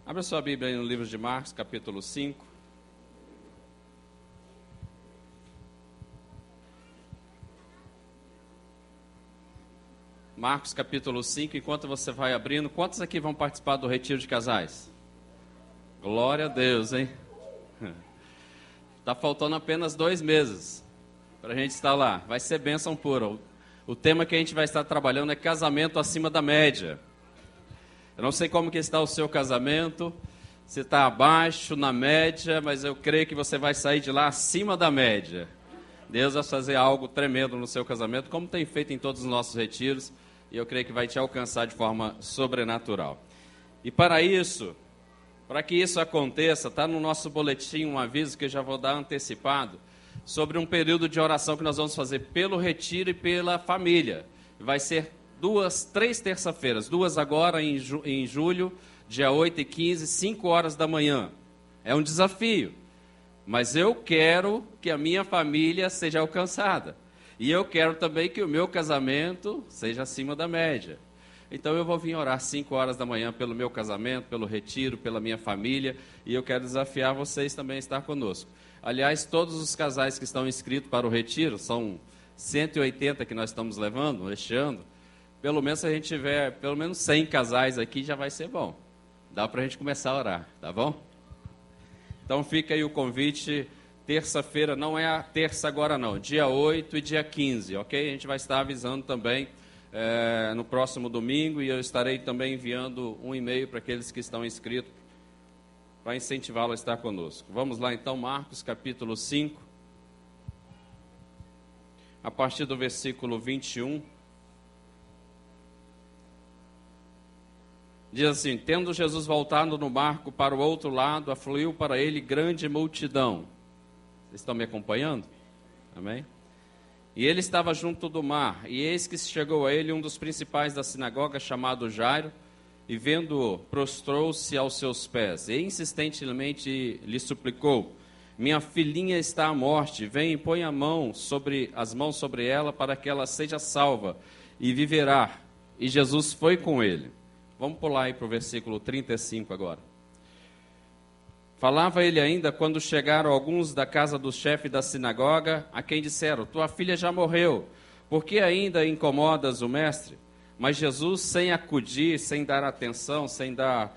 Abra sua Bíblia aí no livro de Marcos, capítulo 5. Marcos, capítulo 5, enquanto você vai abrindo, quantos aqui vão participar do retiro de casais? Glória a Deus, hein? Está faltando apenas 2 meses para a gente estar lá. Vai ser bênção pura. O tema que a gente vai estar trabalhando é casamento acima da média. Eu não sei como que está o seu casamento, se está abaixo, na média, mas eu creio que você vai sair de lá acima da média. Deus vai fazer algo tremendo no seu casamento, como tem feito em todos os nossos retiros, e eu creio que vai te alcançar de forma sobrenatural. E para isso, para que isso aconteça, está no nosso boletim um aviso que eu já vou dar antecipado, sobre um período de oração que nós vamos fazer pelo retiro e pela família. Vai ser 3 terça-feiras, 2 agora em julho, dia 8 e 15, 5 horas da manhã. É um desafio, mas eu quero que a minha família seja alcançada. E eu quero também que o meu casamento seja acima da média. Então eu vou vir orar 5 horas da manhã pelo meu casamento, pelo retiro, pela minha família, e eu quero desafiar vocês também a estar conosco. Aliás, todos os casais que estão inscritos para o retiro, são 180 que nós estamos levando este ano, pelo menos se a gente tiver pelo menos 100 casais aqui, já vai ser bom. Dá para a gente começar a orar, tá bom? Então fica aí o convite. Terça-feira, não é a terça agora não, dia 8 e dia 15, ok? A gente vai estar avisando também no próximo domingo, e eu estarei também enviando um e-mail para aqueles que estão inscritos, para incentivá-lo a estar conosco. Vamos lá então, Marcos capítulo 5, a partir do versículo 21. Diz assim: tendo Jesus voltado no barco para o outro lado, afluiu para ele grande multidão. Vocês estão me acompanhando? Amém? E ele estava junto do mar, e eis que chegou a ele um dos principais da sinagoga, chamado Jairo, e vendo-o, prostrou-se aos seus pés, e insistentemente lhe suplicou: minha filhinha está à morte, vem e põe as mãos sobre ela, para que ela seja salva, e viverá. E Jesus foi com ele. Vamos pular aí para o versículo 35 agora. Falava ele ainda quando chegaram alguns da casa do chefe da sinagoga, a quem disseram: tua filha já morreu, por que ainda incomodas o mestre? Mas Jesus, sem acudir, sem dar atenção, sem dar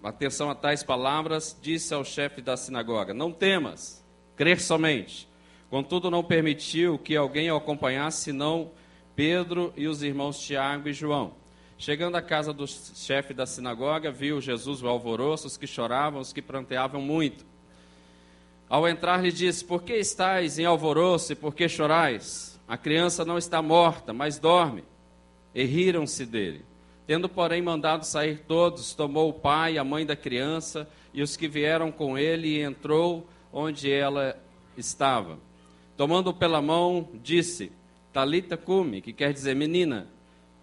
atenção a tais palavras, disse ao chefe da sinagoga: não temas, crer somente. Contudo, não permitiu que alguém o acompanhasse, senão Pedro e os irmãos Tiago e João. Chegando à casa do chefe da sinagoga, viu Jesus o alvoroço, os que choravam, os que pranteavam muito. Ao entrar, lhe disse: por que estáis em alvoroço e por que chorais? A criança não está morta, mas dorme. E riram-se dele. Tendo, porém, mandado sair todos, tomou o pai e a mãe da criança e os que vieram com ele, e entrou onde ela estava. Tomando-o pela mão, disse: Talita cumi, que quer dizer: menina,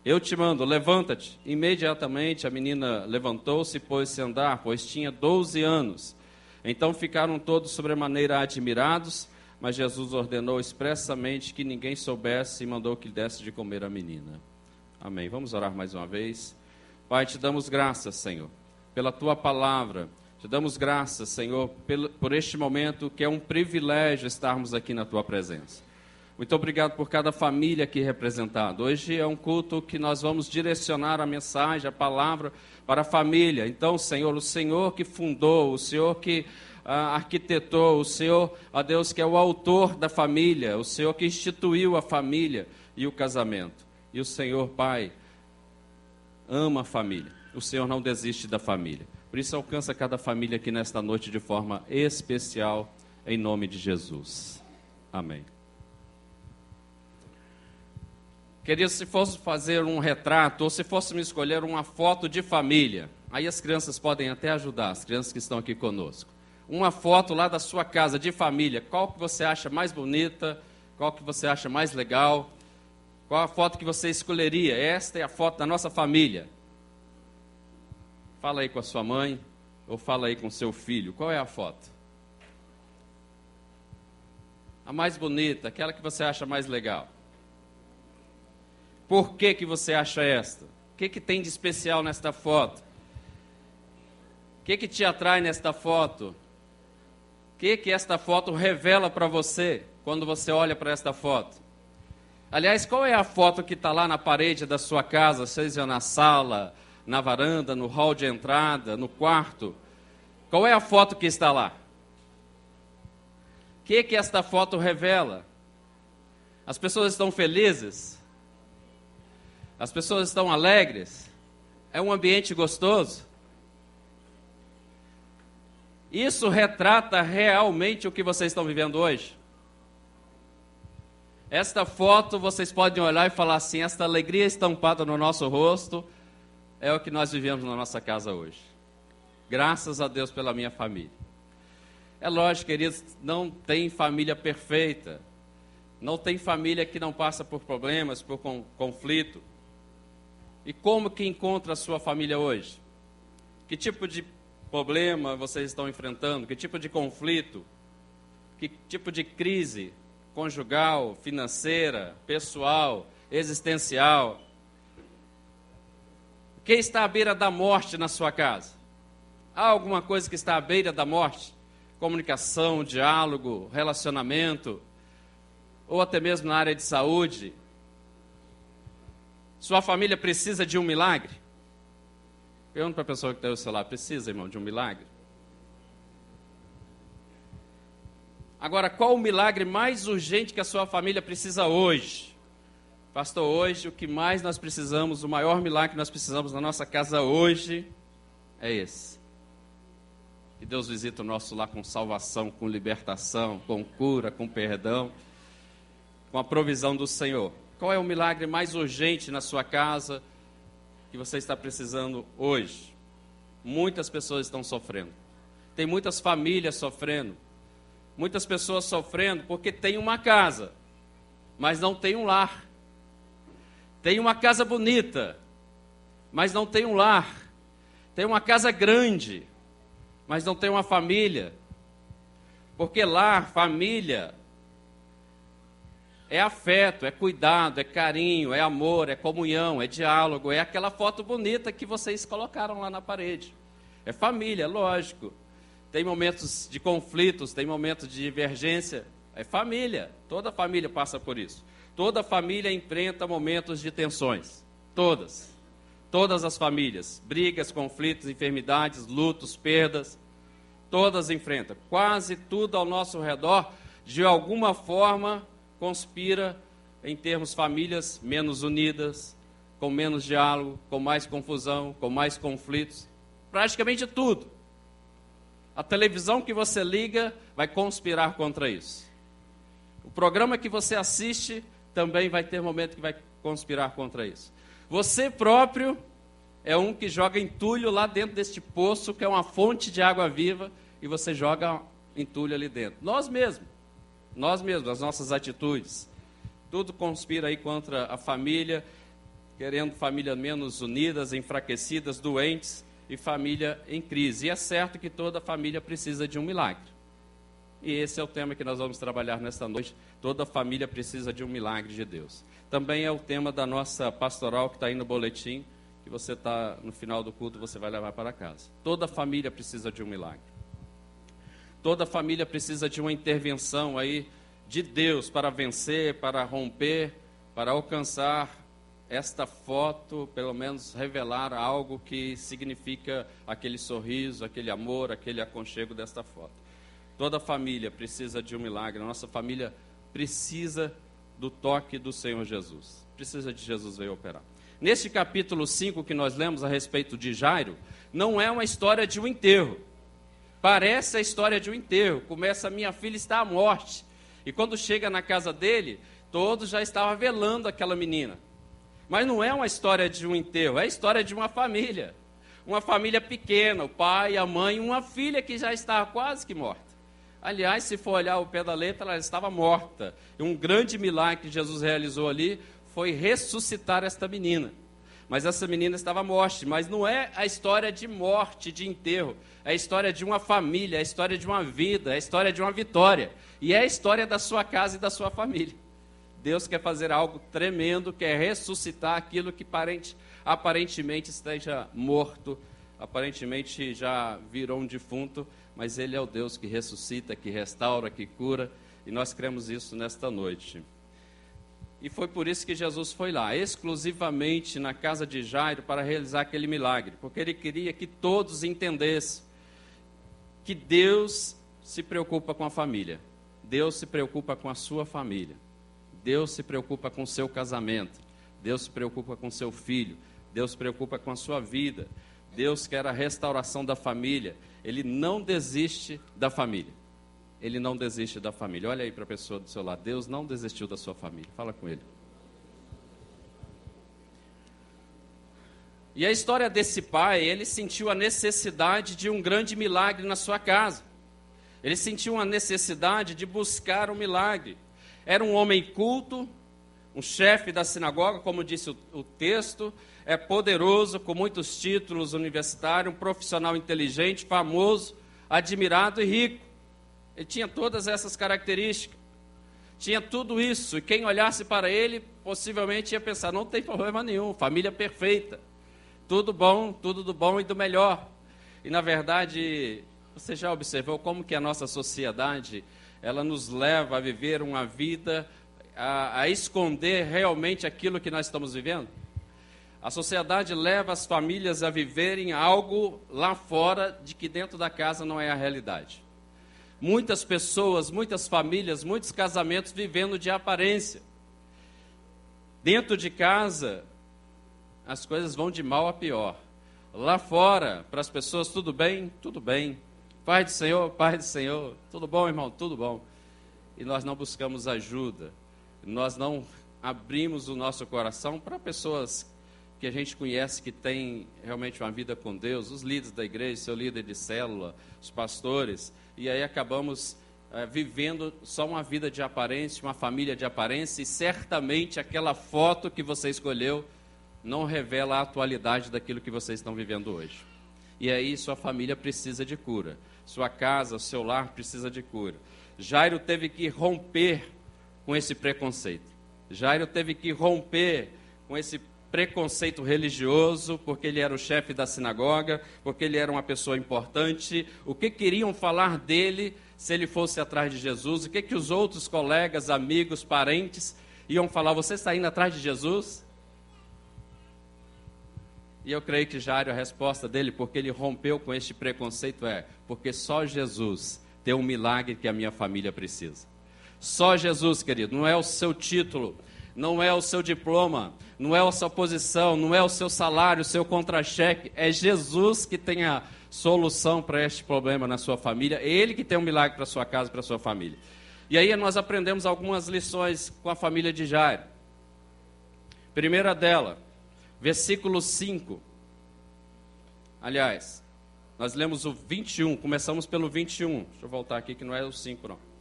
eu te mando, levanta-te. Imediatamente a menina levantou-se e pôs-se a andar, pois tinha 12 anos. Então ficaram todos sobremaneira admirados, mas Jesus ordenou expressamente que ninguém soubesse e mandou que lhe desse de comer a menina. Amém. Vamos orar mais uma vez. Pai, te damos graças, Senhor, pela tua palavra. Te damos graças, Senhor, por este momento que é um privilégio estarmos aqui na tua presença. Muito obrigado por cada família aqui representada. Hoje é um culto que nós vamos direcionar a mensagem, a palavra para a família. Então, Senhor, o Senhor que fundou, o Senhor que arquitetou, o Senhor, ó Deus, que é o autor da família, o Senhor que instituiu a família e o casamento. E o Senhor, Pai, ama a família. O Senhor não desiste da família. Por isso, alcança cada família aqui nesta noite de forma especial, em nome de Jesus. Amém. Queria, se fosse fazer um retrato, ou se fosse me escolher uma foto de família, aí as crianças podem até ajudar, as crianças que estão aqui conosco. Uma foto lá da sua casa, de família, qual que você acha mais bonita, qual que você acha mais legal, qual a foto que você escolheria? Esta é a foto da nossa família. Fala aí com a sua mãe, ou fala aí com o seu filho, qual é a foto? A mais bonita, aquela que você acha mais legal. Por que que você acha esta? O que que tem de especial nesta foto? O que te atrai nesta foto? O que esta foto revela para você quando você olha para esta foto? Aliás, qual é a foto que está lá na parede da sua casa, seja na sala, na varanda, no hall de entrada, no quarto? Qual é a foto que está lá? O que esta foto revela? As pessoas estão felizes? As pessoas estão alegres? É um ambiente gostoso? Isso retrata realmente o que vocês estão vivendo hoje? Esta foto vocês podem olhar e falar assim, esta alegria estampada no nosso rosto é o que nós vivemos na nossa casa hoje. Graças a Deus pela minha família. É lógico, queridos, não tem família perfeita. Não tem família que não passa por problemas, por conflito. E como que encontra a sua família hoje? Que tipo de problema vocês estão enfrentando? Que tipo de conflito? Que tipo de crise conjugal, financeira, pessoal, existencial? O que está à beira da morte na sua casa? Há alguma coisa que está à beira da morte? Comunicação, diálogo, relacionamento, ou até mesmo na área de saúde? Sua família precisa de um milagre? Pergunta para a pessoa que está ao seu lado, precisa, irmão, de um milagre? Agora, qual o milagre mais urgente que a sua família precisa hoje? Pastor, hoje o que mais nós precisamos, o maior milagre que nós precisamos na nossa casa hoje é esse. Que Deus visita o nosso lar com salvação, com libertação, com cura, com perdão, com a provisão do Senhor. Qual é o milagre mais urgente na sua casa que você está precisando hoje? Muitas pessoas estão sofrendo. Tem muitas famílias sofrendo. Muitas pessoas sofrendo porque tem uma casa, mas não tem um lar. Tem uma casa bonita, mas não tem um lar. Tem uma casa grande, mas não tem uma família. Porque lar, família, é afeto, é cuidado, é carinho, é amor, é comunhão, é diálogo, é aquela foto bonita que vocês colocaram lá na parede. É família, lógico. Tem momentos de conflitos, tem momentos de divergência. É família, toda família passa por isso. Toda família enfrenta momentos de tensões. Todas. Todas as famílias. Brigas, conflitos, enfermidades, lutos, perdas. Todas enfrentam. Quase tudo ao nosso redor, de alguma forma, conspira em termos famílias menos unidas, com menos diálogo, com mais confusão, com mais conflitos. Praticamente tudo. A televisão que você liga vai conspirar contra isso. O programa que você assiste também vai ter momento que vai conspirar contra isso. Você próprio é um que joga entulho lá dentro deste poço, que é uma fonte de água viva, e você joga entulho ali dentro. Nós mesmos, as nossas atitudes. Tudo conspira aí contra a família, querendo famílias menos unidas, enfraquecidas, doentes, e família em crise. E é certo que toda família precisa de um milagre. E esse é o tema que nós vamos trabalhar nesta noite. Toda família precisa de um milagre de Deus. Também é o tema da nossa pastoral que está aí no boletim, que você está no final do culto, você vai levar para casa. Toda família precisa de um milagre. Toda família precisa de uma intervenção aí de Deus para vencer, para romper, para alcançar esta foto, pelo menos revelar algo que significa aquele sorriso, aquele amor, aquele aconchego desta foto. Toda família precisa de um milagre. A nossa família precisa do toque do Senhor Jesus. Precisa de Jesus vir operar. Neste capítulo 5 que nós lemos a respeito de Jairo, não é uma história de um enterro. Parece a história de um enterro. Começa, minha filha está à morte. E quando chega na casa dele, todos já estavam velando aquela menina. Mas não é uma história de um enterro, é a história de uma família. Uma família pequena, o pai, a mãe, uma filha que já estava quase que morta. Aliás, se for olhar o pé da letra, ela estava morta. E um grande milagre que Jesus realizou ali foi ressuscitar esta menina. Mas essa menina estava morta. Mas não é a história de morte, de enterro. É a história de uma família, é a história de uma vida, é a história de uma vitória. E é a história da sua casa e da sua família. Deus quer fazer algo tremendo, quer ressuscitar aquilo que aparentemente esteja morto aparentemente já virou um defunto, mas Ele é o Deus que ressuscita, que restaura, que cura, e nós cremos isso nesta noite. E foi por isso que Jesus foi lá, exclusivamente na casa de Jairo, para realizar aquele milagre, porque Ele queria que todos entendessem que Deus se preocupa com a família, Deus se preocupa com a sua família, Deus se preocupa com o seu casamento, Deus se preocupa com o seu filho, Deus se preocupa com a sua vida, Deus quer a restauração da família, Ele não desiste da família. Ele não desiste da família. Olha aí para a pessoa do seu lado. Deus não desistiu da sua família. Fala com ele. E a história desse pai, ele sentiu a necessidade de um grande milagre na sua casa. Ele sentiu a necessidade de buscar um milagre. Era um homem culto, um chefe da sinagoga, como disse o texto, é poderoso, com muitos títulos universitários, um profissional inteligente, famoso, admirado e rico. Ele tinha todas essas características, tinha tudo isso, e quem olhasse para ele, possivelmente ia pensar, não tem problema nenhum, família perfeita, tudo do bom e do melhor. E na verdade, você já observou como que a nossa sociedade, ela nos leva a viver uma vida, a esconder realmente aquilo que nós estamos vivendo? A sociedade leva as famílias a viverem algo lá fora, de que dentro da casa não é a realidade. Muitas pessoas, muitas famílias, muitos casamentos vivendo de aparência. Dentro de casa, as coisas vão de mal a pior. Lá fora, para as pessoas, tudo bem? Tudo bem. Paz do Senhor, tudo bom, irmão? Tudo bom. E nós não buscamos ajuda. Nós não abrimos o nosso coração para pessoas que a gente conhece que têm realmente uma vida com Deus, os líderes da igreja, seu líder de célula, os pastores, e aí acabamos vivendo só uma vida de aparência, uma família de aparência, e certamente aquela foto que você escolheu não revela a atualidade daquilo que vocês estão vivendo hoje. E aí sua família precisa de cura, sua casa, seu lar precisa de cura. Jairo teve que romper com esse preconceito. Jairo teve que romper com esse preconceito religioso, porque ele era o chefe da sinagoga, porque ele era uma pessoa importante. O que queriam falar dele se ele fosse atrás de Jesus? O que os outros colegas, amigos, parentes iam falar? Você está indo atrás de Jesus? E eu creio que Jairo, a resposta dele, porque ele rompeu com este preconceito, porque só Jesus tem um milagre que a minha família precisa. Só Jesus, querido, não é o seu título, não é o seu diploma, não é a sua posição, não é o seu salário, o seu contra-cheque, é Jesus que tem a solução para este problema na sua família, é Ele que tem um milagre para a sua casa, para a sua família. E aí nós aprendemos algumas lições com a família de Jairo. Primeira dela, versículo 5. Aliás, nós lemos o 21, começamos pelo 21. Deixa eu voltar aqui que não é o 5 não.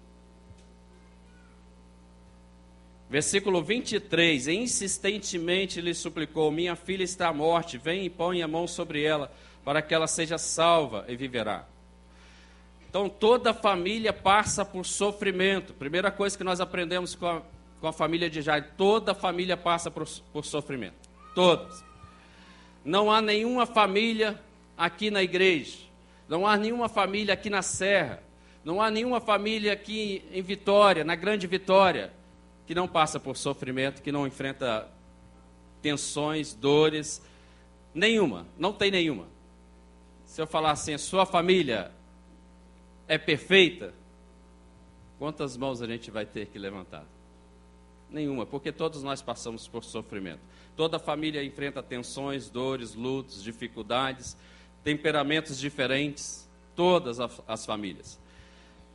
Versículo 23, insistentemente lhe suplicou, minha filha está à morte, vem e põe a mão sobre ela, para que ela seja salva e viverá. Então, toda família passa por sofrimento. Primeira coisa que nós aprendemos com a família de Jairo, toda família passa por sofrimento. Todas. Não há nenhuma família aqui na igreja, não há nenhuma família aqui na Serra, não há nenhuma família aqui em Vitória, na Grande Vitória, que não passa por sofrimento, que não enfrenta tensões, dores, nenhuma, não tem nenhuma. Se eu falar assim, a sua família é perfeita, quantas mãos a gente vai ter que levantar? Nenhuma, porque todos nós passamos por sofrimento. Toda família enfrenta tensões, dores, lutos, dificuldades, temperamentos diferentes, todas as famílias.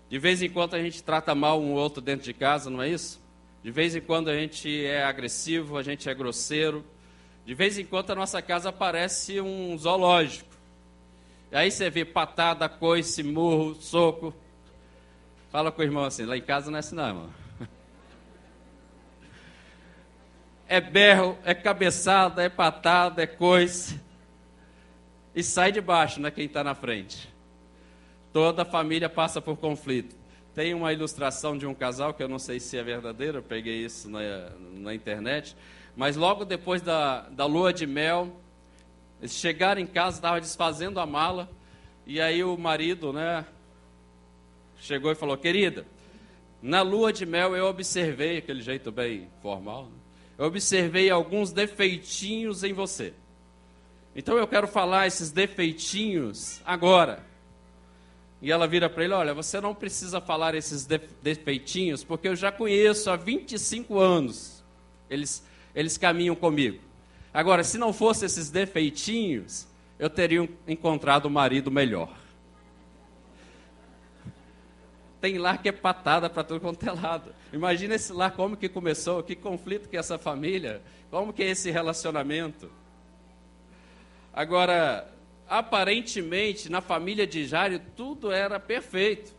De vez em quando a gente trata mal um outro dentro de casa, não é isso? De vez em quando a gente é agressivo, a gente é grosseiro. De vez em quando a nossa casa parece um zoológico. E aí você vê patada, coice, murro, soco. Fala com o irmão assim, lá em casa não é assim não, irmão. É berro, é cabeçada, é patada, é coice. E sai de baixo, né, quem está na frente. Toda família passa por conflito. Tem uma ilustração de um casal, que eu não sei se é verdadeira, eu peguei isso na internet, mas logo depois da lua de mel, Eles chegaram em casa, estavam desfazendo a mala, e aí o marido, né, chegou e falou: querida, na lua de mel eu observei, aquele jeito bem formal, né? Eu observei alguns defeitinhos em você. Então eu quero falar esses defeitinhos agora. E ela vira para ele: olha, você não precisa falar esses defeitinhos, porque eu já conheço há 25 anos. Eles caminham comigo. Agora, se não fosse esses defeitinhos, eu teria encontrado um marido melhor. Tem lar que é patada para tudo quanto é lado. Imagina esse lar, como que começou, que conflito que é essa família, como que é esse relacionamento. Agora, aparentemente, na família de Jairo, tudo era perfeito.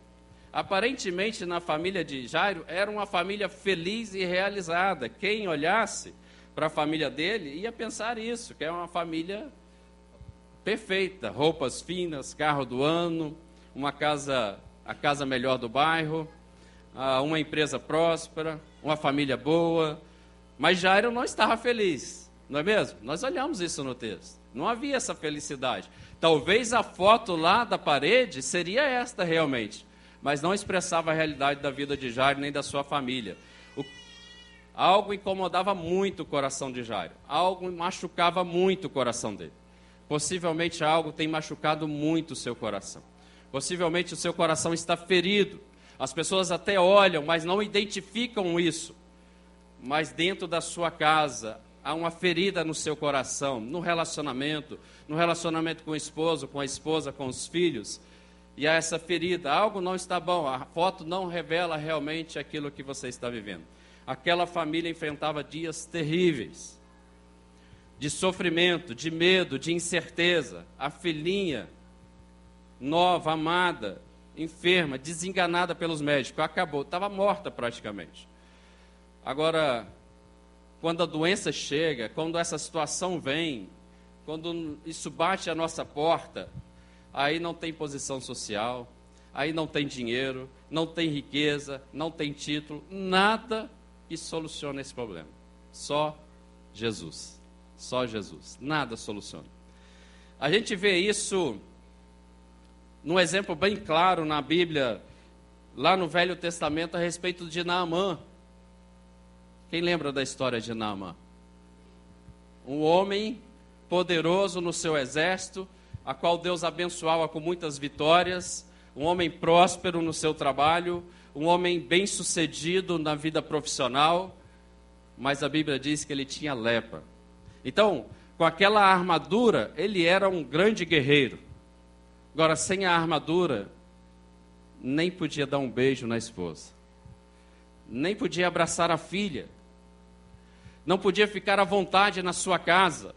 Aparentemente, na família de Jairo, era uma família feliz e realizada. Quem olhasse para a família dele ia pensar isso, que é uma família perfeita. Roupas finas, carro do ano, a casa melhor do bairro, uma empresa próspera, uma família boa. Mas Jairo não estava feliz, não é mesmo? Nós olhamos isso no texto. Não havia essa felicidade. Talvez a foto lá da parede seria esta realmente, mas não expressava a realidade da vida de Jairo nem da sua família. Algo incomodava muito o coração de Jairo, algo machucava muito o coração dele. Possivelmente algo tem machucado muito o seu coração. Possivelmente o seu coração está ferido. As pessoas até olham, mas não identificam isso. Mas dentro da sua casa há uma ferida no seu coração, no relacionamento com o esposo, com a esposa, com os filhos. E há essa ferida, algo não está bom, a foto não revela realmente aquilo que você está vivendo. Aquela família enfrentava dias terríveis, de sofrimento, de medo, de incerteza. A filhinha nova, amada, enferma, desenganada pelos médicos, acabou, estava morta praticamente. Agora, quando a doença chega, quando essa situação vem, quando isso bate à nossa porta, aí não tem posição social, aí não tem dinheiro, não tem riqueza, não tem título, nada que solucione esse problema. Só Jesus. Só Jesus. Nada soluciona. A gente vê isso num exemplo bem claro na Bíblia, lá no Velho Testamento, a respeito de Naamã. Quem lembra da história de Naamã? Um homem poderoso no seu exército, a qual Deus abençoava com muitas vitórias, um homem próspero no seu trabalho, um homem bem-sucedido na vida profissional, mas a Bíblia diz que ele tinha lepra. Então, com aquela armadura, ele era um grande guerreiro. Agora, sem a armadura, nem podia dar um beijo na esposa, nem podia abraçar a filha, não podia ficar à vontade na sua casa,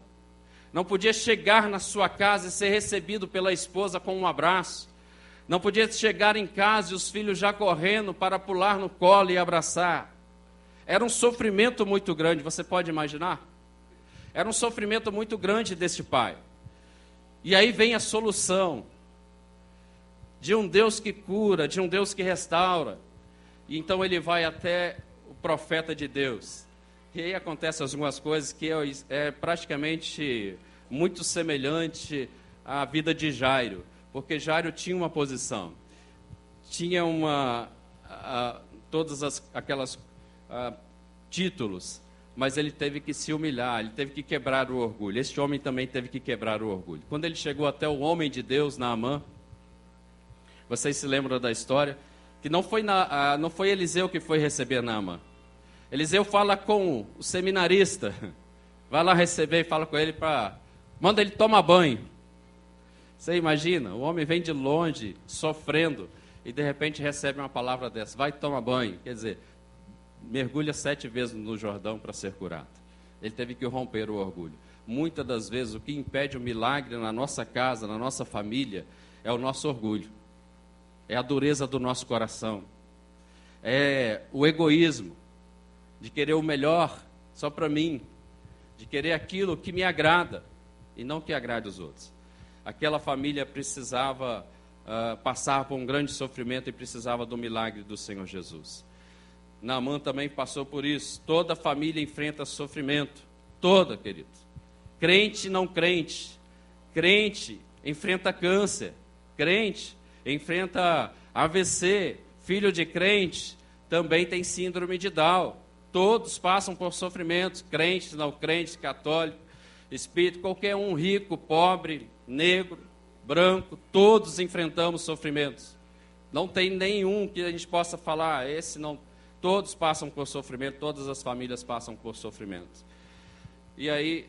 não podia chegar na sua casa e ser recebido pela esposa com um abraço, não podia chegar em casa e os filhos já correndo para pular no colo e abraçar. Era um sofrimento muito grande, você pode imaginar? Era um sofrimento muito grande desse pai. E aí vem a solução de um Deus que cura, de um Deus que restaura. E então ele vai até o profeta de Deus. E aí acontecem algumas coisas que é praticamente muito semelhante à vida de Jairo. Porque Jairo tinha uma posição, tinha todas aquelas títulos, mas ele teve que se humilhar, ele teve que quebrar o orgulho. Este homem também teve que quebrar o orgulho. Quando ele chegou até o homem de Deus, Naamã, vocês se lembram da história? Que não foi Eliseu que foi receber Naamã. Eliseu fala com o seminarista, vai lá receber e fala com ele manda ele tomar banho. Você imagina, o homem vem de longe, sofrendo, e de repente recebe uma palavra dessa, vai tomar banho, quer dizer, mergulha 7 vezes no Jordão para ser curado. Ele teve que romper o orgulho. Muitas das vezes o que impede o milagre na nossa casa, na nossa família, é o nosso orgulho. É a dureza do nosso coração. É o egoísmo, de querer o melhor só para mim, de querer aquilo que me agrada e não que agrade os outros. Aquela família precisava passar por um grande sofrimento e precisava do milagre do Senhor Jesus. Naamã também passou por isso. Toda família enfrenta sofrimento. Toda, querido. Crente e não crente. Crente enfrenta câncer, crente enfrenta AVC, filho de crente também tem síndrome de Down. Todos passam por sofrimentos, crentes, não crentes, católico, espírito, qualquer um, rico, pobre, negro, branco, todos enfrentamos sofrimentos. Não tem nenhum que a gente possa falar, esse não. Todos passam por sofrimento, todas as famílias passam por sofrimento. E aí,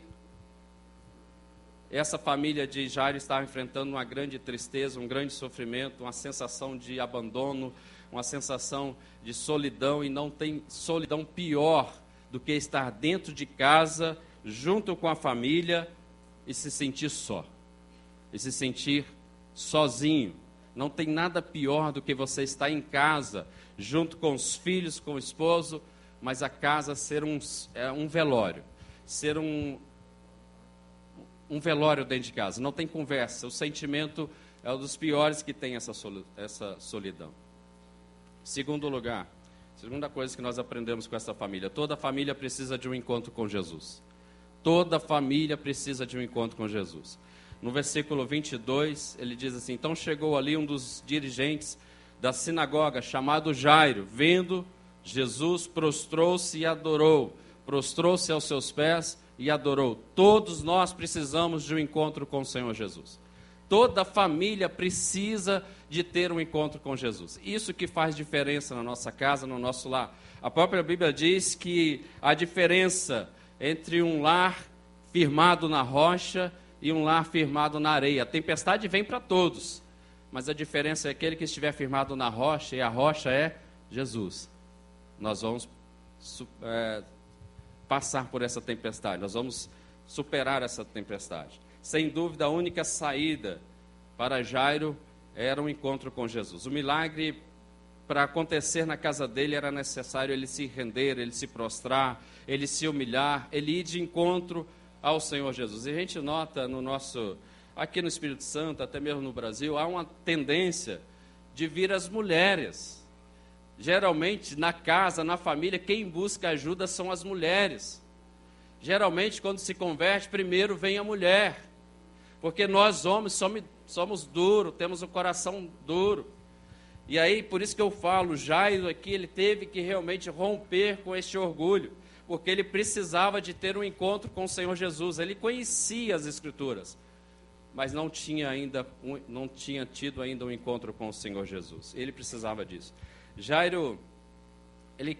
essa família de Jairo estava enfrentando uma grande tristeza, um grande sofrimento, uma sensação de abandono, uma sensação de solidão, e não tem solidão pior do que estar dentro de casa, junto com a família, e se sentir só, e se sentir sozinho. Não tem nada pior do que você estar em casa, junto com os filhos, com o esposo, mas a casa ser um velório, ser um velório dentro de casa, não tem conversa. O sentimento é um dos piores que tem essa solidão. Segundo lugar, segunda coisa que nós aprendemos com essa família: toda família precisa de um encontro com Jesus. Toda família precisa de um encontro com Jesus. No versículo 22, ele diz assim: então chegou ali um dos dirigentes da sinagoga, chamado Jairo. Vendo Jesus, prostrou-se e adorou. Prostrou-se aos seus pés e adorou. Todos nós precisamos de um encontro com o Senhor Jesus. Toda família precisa de ter um encontro com Jesus. Isso que faz diferença na nossa casa, no nosso lar. A própria Bíblia diz que a diferença entre um lar firmado na rocha e um lar firmado na areia. A tempestade vem para todos, mas a diferença é aquele que estiver firmado na rocha, e a rocha é Jesus. Nós vamos passar por essa tempestade, nós vamos superar essa tempestade. Sem dúvida, a única saída para Jairo era um encontro com Jesus. O milagre, para acontecer na casa dele, era necessário ele se render, ele se prostrar, ele se humilhar, ele ir de encontro ao Senhor Jesus. E a gente nota aqui no Espírito Santo, até mesmo no Brasil, há uma tendência de vir as mulheres. Geralmente, na casa, na família, quem busca ajuda são as mulheres. Geralmente, quando se converte, primeiro vem a mulher. Porque nós, homens, somos duros, temos o coração duro. E aí, por isso que eu falo, Jairo aqui, ele teve que realmente romper com este orgulho, porque ele precisava de ter um encontro com o Senhor Jesus. Ele conhecia as Escrituras, mas não tinha tido ainda um encontro com o Senhor Jesus. Ele precisava disso. Jairo, ele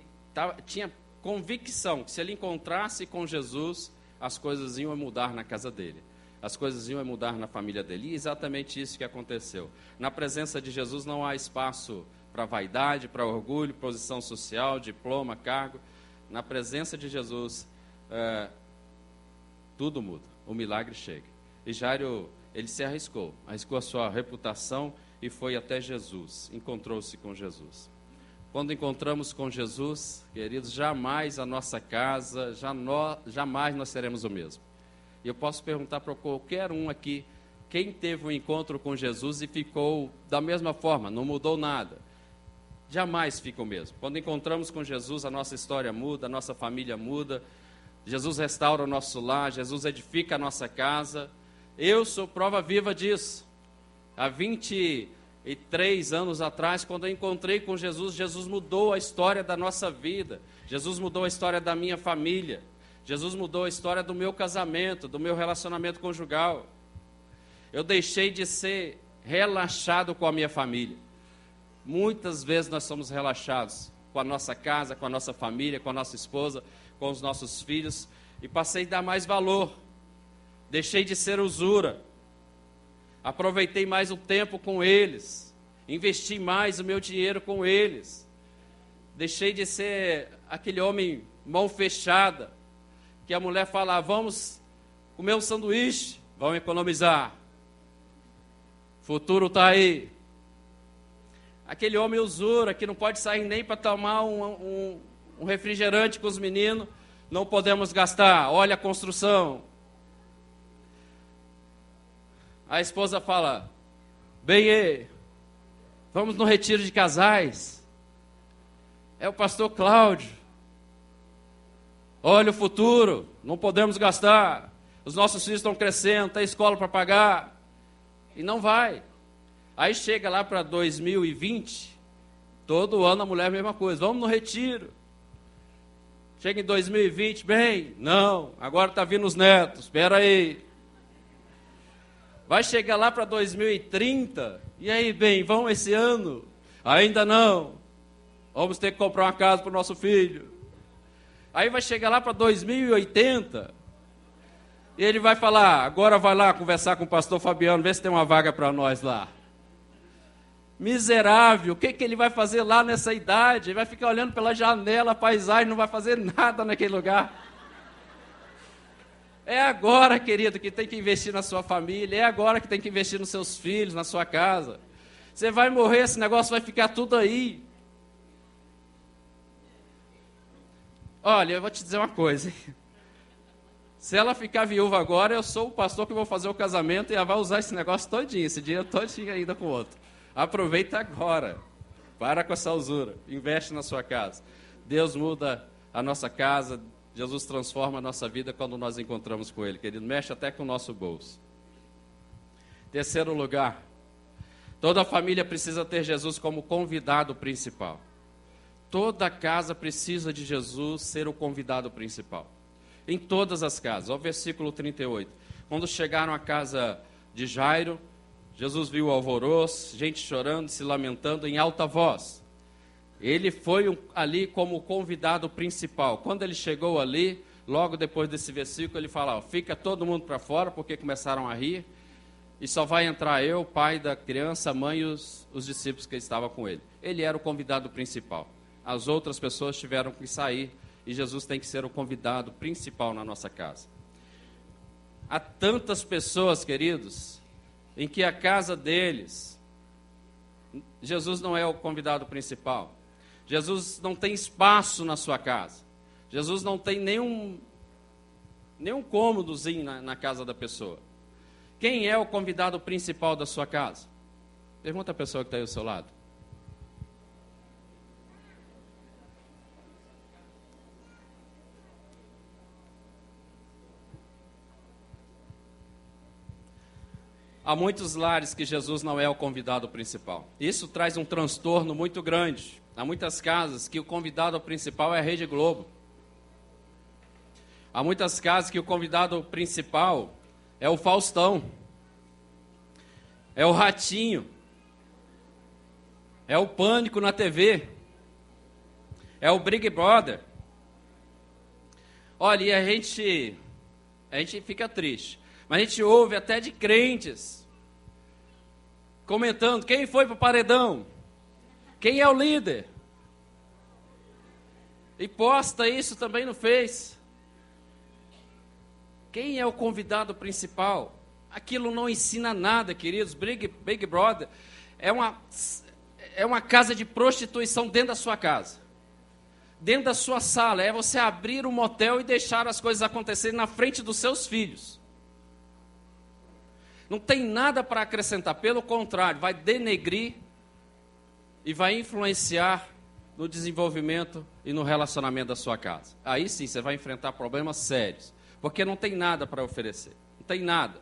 tinha convicção que se ele encontrasse com Jesus, as coisas iam mudar na casa dele. As coisas iam mudar na família dele. E exatamente isso que aconteceu. Na presença de Jesus não há espaço para vaidade, para orgulho, posição social, diploma, cargo. Na presença de Jesus, tudo muda. O milagre chega. E Jairo, ele se arriscou a sua reputação e foi até Jesus. Encontrou-se com Jesus. Quando encontramos com Jesus, queridos, jamais a nossa casa, jamais nós seremos o mesmo. E eu posso perguntar para qualquer um aqui, quem teve um encontro com Jesus e ficou da mesma forma, não mudou nada. Jamais fica o mesmo. Quando encontramos com Jesus, a nossa história muda, a nossa família muda. Jesus restaura o nosso lar, Jesus edifica a nossa casa. Eu sou prova viva disso. Há 23 anos atrás, quando eu encontrei com Jesus, Jesus mudou a história da nossa vida. Jesus mudou a história da minha família. Jesus mudou a história do meu casamento, do meu relacionamento conjugal. Eu deixei de ser relaxado com a minha família. Muitas vezes nós somos relaxados com a nossa casa, com a nossa família, com a nossa esposa, com os nossos filhos, e passei a dar mais valor. Deixei de ser usura. Aproveitei mais o tempo com eles. Investi mais o meu dinheiro com eles. Deixei de ser aquele homem mão fechada, que a mulher fala, vamos comer um sanduíche, vamos economizar. Futuro está aí. Aquele homem usura, que não pode sair nem para tomar um refrigerante com os meninos, não podemos gastar, olha a construção. A esposa fala, bem, vamos no retiro de casais. É o pastor Cláudio. Olha o futuro, não podemos gastar. os nossos filhos estão crescendo, tem escola para pagar. E não vai. Aí chega lá para 2020, todo ano a mulher a mesma coisa, vamos no retiro. Chega em 2020, bem, não, agora está vindo os netos, espera aí. Vai chegar lá para 2030, e aí, bem, vamos esse ano? Ainda não, vamos ter que comprar uma casa para o nosso filho. Aí vai chegar lá para 2080, e ele vai falar, agora vai lá conversar com o pastor Fabiano, ver se tem uma vaga para nós lá. Miserável, o que ele vai fazer lá nessa idade? Ele vai ficar olhando pela janela, a paisagem, não vai fazer nada naquele lugar. É agora, querido, que tem que investir na sua família, é agora que tem que investir nos seus filhos, na sua casa. Você vai morrer, esse negócio vai ficar tudo aí. Olha, eu vou te dizer uma coisa, hein? Se ela ficar viúva agora, eu sou o pastor que vou fazer o casamento e ela vai usar esse negócio todinho, esse dinheiro todinho ainda com o outro. Aproveita agora. Para com essa usura. Investe na sua casa. Deus muda a nossa casa. Jesus transforma a nossa vida quando nós encontramos com Ele, querido. Mexe até com o nosso bolso. Terceiro lugar. Toda família precisa ter Jesus como convidado principal. Toda casa precisa de Jesus ser o convidado principal. Em todas as casas. Olha o versículo 38. Quando chegaram à casa de Jairo, Jesus viu o alvoroço, gente chorando, se lamentando em alta voz. Ele foi ali como convidado principal. Quando ele chegou ali, logo depois desse versículo, ele fala, ó, fica todo mundo para fora, porque começaram a rir, e só vai entrar eu, o pai da criança, a mãe e os discípulos que estavam com ele. Ele era o convidado principal. As outras pessoas tiveram que sair, e Jesus tem que ser o convidado principal na nossa casa. Há tantas pessoas, queridos, em que a casa deles, Jesus não é o convidado principal. Jesus não tem espaço na sua casa. Jesus não tem nenhum cômodozinho na casa da pessoa. Quem é o convidado principal da sua casa? Pergunta a pessoa que está aí ao seu lado. Há muitos lares que Jesus não é o convidado principal. Isso traz um transtorno muito grande. Há muitas casas que o convidado principal é a Rede Globo. Há muitas casas que o convidado principal é o Faustão. É o Ratinho. É o Pânico na TV. É o Big Brother. Olha, e a gente fica triste. Mas a gente ouve até de crentes comentando quem foi para o paredão, quem é o líder. E posta isso também no Face. Quem é o convidado principal? Aquilo não ensina nada, queridos. Big Brother é uma casa de prostituição dentro da sua casa. Dentro da sua sala. É você abrir um motel e deixar as coisas acontecerem na frente dos seus filhos. Não tem nada para acrescentar, pelo contrário, vai denegrir e vai influenciar no desenvolvimento e no relacionamento da sua casa. Aí sim, você vai enfrentar problemas sérios, porque não tem nada para oferecer, não tem nada.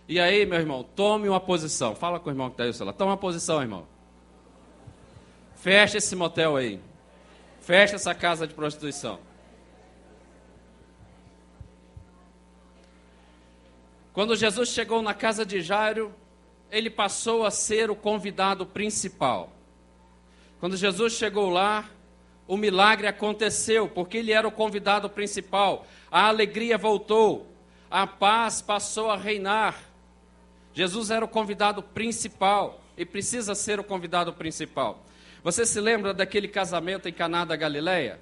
E aí, meu irmão, tome uma posição. Fala com o irmão que está aí, toma uma posição, irmão. Fecha esse motel aí. Fecha essa casa de prostituição. Quando Jesus chegou na casa de Jairo, ele passou a ser o convidado principal. Quando Jesus chegou lá, o milagre aconteceu, porque ele era o convidado principal. A alegria voltou, a paz passou a reinar. Jesus era o convidado principal e precisa ser o convidado principal. Você se lembra daquele casamento em Caná da Galileia?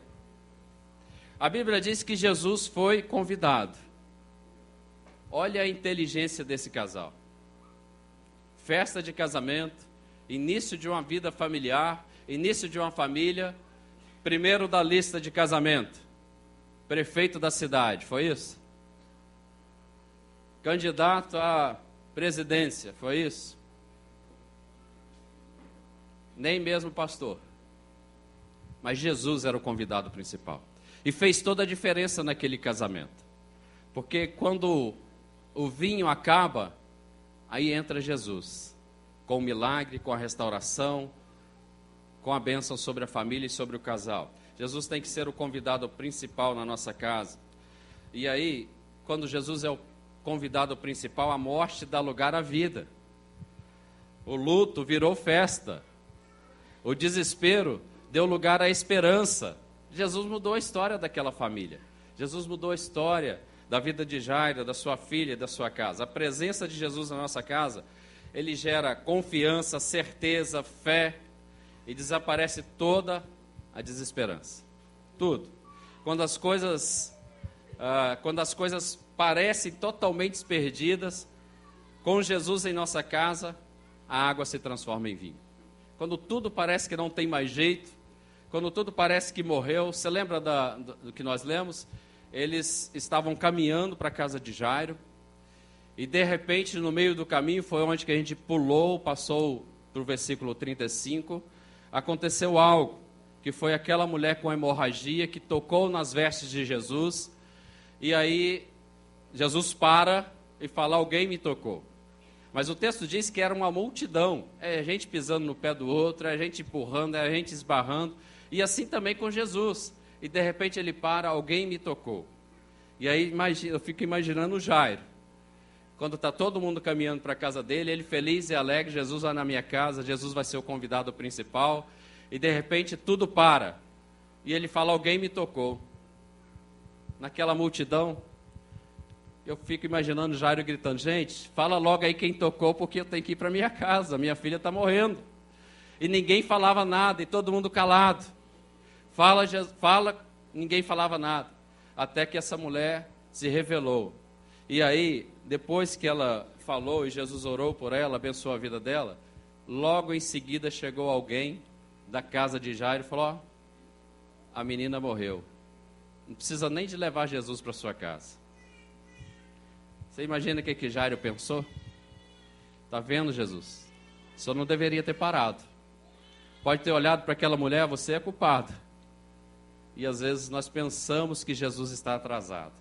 A Bíblia diz que Jesus foi convidado. Olha a inteligência desse casal. Festa de casamento, início de uma vida familiar, início de uma família, primeiro da lista de casamento, prefeito da cidade, foi isso? Candidato à presidência, foi isso? Nem mesmo pastor. Mas Jesus era o convidado principal. E fez toda a diferença naquele casamento. Porque quando o vinho acaba, aí entra Jesus, com o milagre, com a restauração, com a bênção sobre a família e sobre o casal. Jesus tem que ser o convidado principal na nossa casa. E aí, quando Jesus é o convidado principal, a morte dá lugar à vida. O luto virou festa. O desespero deu lugar à esperança. Jesus mudou a história daquela família. Jesus mudou a história da vida de Jairo, da sua filha e da sua casa. A presença de Jesus na nossa casa, ele gera confiança, certeza, fé, e desaparece toda a desesperança. Tudo. Quando as coisas parecem totalmente perdidas, com Jesus em nossa casa, a água se transforma em vinho. Quando tudo parece que não tem mais jeito, quando tudo parece que morreu, você lembra do que nós lemos? Eles estavam caminhando para a casa de Jairo, e de repente, no meio do caminho, foi onde que a gente pulou, passou para o versículo 35, aconteceu algo, que foi aquela mulher com hemorragia que tocou nas vestes de Jesus, e aí Jesus para e fala, alguém me tocou. Mas o texto diz que era uma multidão, é a gente pisando no pé do outro, é a gente empurrando, é a gente esbarrando, e assim também com Jesus. E de repente ele para, alguém me tocou. E aí eu fico imaginando o Jairo, quando está todo mundo caminhando para a casa dele, ele feliz e alegre, Jesus vai na minha casa, Jesus vai ser o convidado principal, e de repente tudo para, e ele fala, alguém me tocou. Naquela multidão, eu fico imaginando Jairo gritando, gente, fala logo aí quem tocou, porque eu tenho que ir para minha casa, minha filha está morrendo. E ninguém falava nada, e todo mundo calado. Fala, ninguém falava nada. Até que essa mulher se revelou. E aí, depois que ela falou e Jesus orou por ela, abençoou a vida dela, logo em seguida chegou alguém da casa de Jairo e falou, ó, a menina morreu. Não precisa nem de levar Jesus para sua casa. Você imagina o que Jairo pensou? Está vendo, Jesus? O senhor não deveria ter parado. Pode ter olhado para aquela mulher, você é culpado. E às vezes nós pensamos que Jesus está atrasado.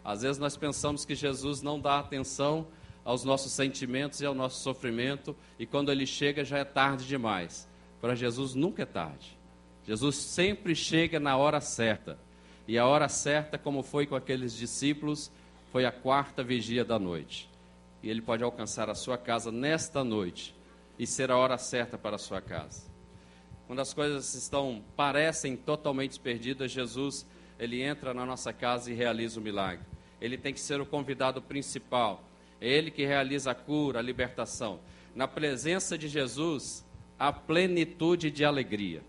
Às vezes nós pensamos que Jesus não dá atenção aos nossos sentimentos e ao nosso sofrimento, e quando ele chega já é tarde demais. Para Jesus nunca é tarde. Jesus sempre chega na hora certa. E a hora certa, como foi com aqueles discípulos, foi a 4ª vigia da noite. E ele pode alcançar a sua casa nesta noite e ser a hora certa para a sua casa. Quando as coisas parecem totalmente perdidas, Jesus, ele entra na nossa casa e realiza o milagre. Ele tem que ser o convidado principal. É ele que realiza a cura, a libertação. Na presença de Jesus, há plenitude de alegria.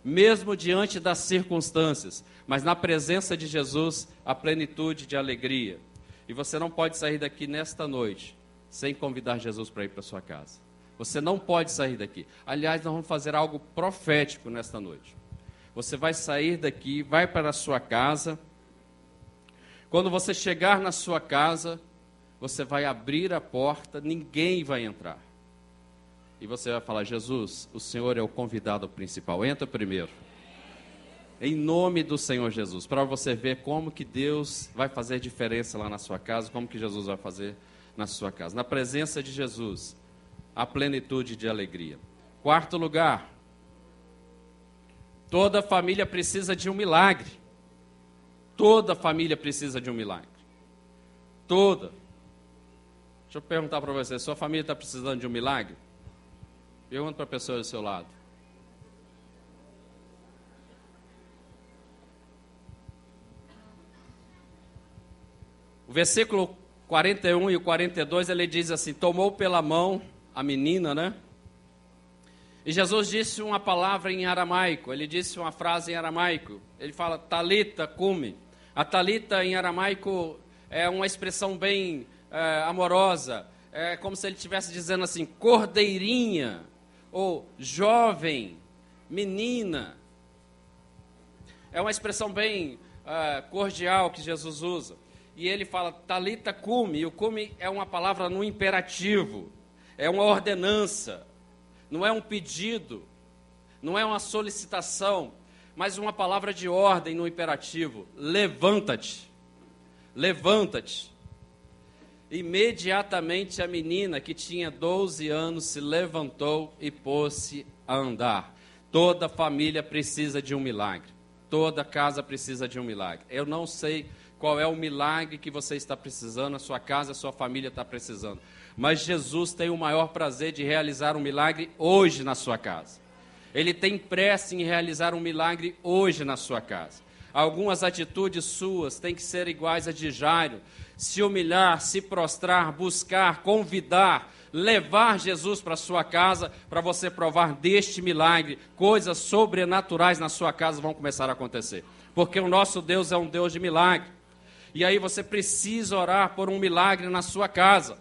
Mesmo diante das circunstâncias, mas na presença de Jesus, há plenitude de alegria. E você não pode sair daqui nesta noite sem convidar Jesus para ir para a sua casa. Você não pode sair daqui. Aliás, nós vamos fazer algo profético nesta noite. Você vai sair daqui, vai para a sua casa. Quando você chegar na sua casa, você vai abrir a porta, ninguém vai entrar. E você vai falar, Jesus, o Senhor é o convidado principal. Entra primeiro. Em nome do Senhor Jesus. Para você ver como que Deus vai fazer diferença lá na sua casa, como que Jesus vai fazer na sua casa. Na presença de Jesus, a plenitude de alegria. 4º lugar, toda família precisa de um milagre. Toda família precisa de um milagre. Toda. Deixa eu perguntar para você, sua família está precisando de um milagre? Pergunta para a pessoa do seu lado. O versículo 41 e o 42, ele diz assim, tomou pela mão a menina, né? E Jesus disse uma palavra em aramaico, ele disse uma frase em aramaico, ele fala, talita cumi. A talita em aramaico é uma expressão bem amorosa, é como se ele estivesse dizendo assim, cordeirinha, ou jovem, menina. É uma expressão bem cordial que Jesus usa. E ele fala, talita cumi, e o cumi é uma palavra no imperativo, é uma ordenança, não é um pedido, não é uma solicitação, mas uma palavra de ordem no imperativo. Levanta-te, levanta-te. Imediatamente a menina, que tinha 12 anos, se levantou e pôs-se a andar. Toda família precisa de um milagre. Toda casa precisa de um milagre. Eu não sei qual é o milagre que você está precisando, a sua casa, a sua família está precisando. Mas Jesus tem o maior prazer de realizar um milagre hoje na sua casa. Ele tem pressa em realizar um milagre hoje na sua casa. Algumas atitudes suas têm que ser iguais a de Jairo. Se humilhar, se prostrar, buscar, convidar, levar Jesus para a sua casa, para você provar deste milagre. Coisas sobrenaturais na sua casa vão começar a acontecer. Porque o nosso Deus é um Deus de milagre. E aí você precisa orar por um milagre na sua casa.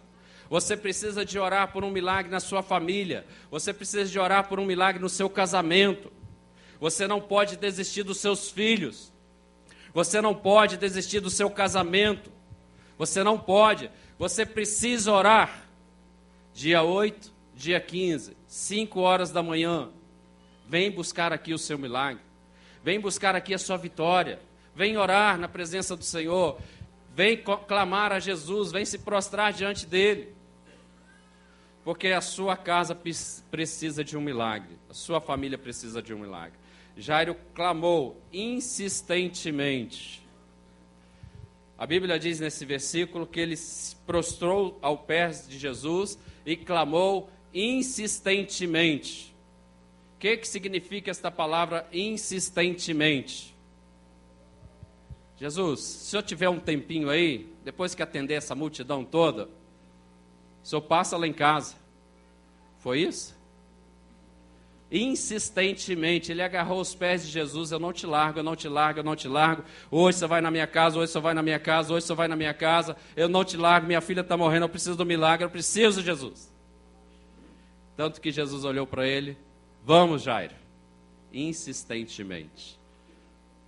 Você precisa de orar por um milagre na sua família. Você precisa de orar por um milagre no seu casamento. Você não pode desistir dos seus filhos. Você não pode desistir do seu casamento. Você não pode. Você precisa orar. Dia 8, dia 15, 5 horas da manhã. Vem buscar aqui o seu milagre. Vem buscar aqui a sua vitória. Vem orar na presença do Senhor. Vem clamar a Jesus. Vem se prostrar diante dele. Porque a sua casa precisa de um milagre. A sua família precisa de um milagre. Jairo clamou insistentemente. A Bíblia diz nesse versículo que ele se prostrou ao pé de Jesus e clamou insistentemente. O que significa esta palavra insistentemente? Jesus, se eu tiver um tempinho aí, depois que atender essa multidão toda, o senhor passa lá em casa. Foi isso? Insistentemente, ele agarrou os pés de Jesus. Eu não te largo, eu não te largo, eu não te largo. Hoje você vai na minha casa, hoje você vai na minha casa, hoje você vai na minha casa. Eu não te largo, minha filha está morrendo, eu preciso do milagre, eu preciso de Jesus. Tanto que Jesus olhou para ele. Vamos, Jairo. Insistentemente.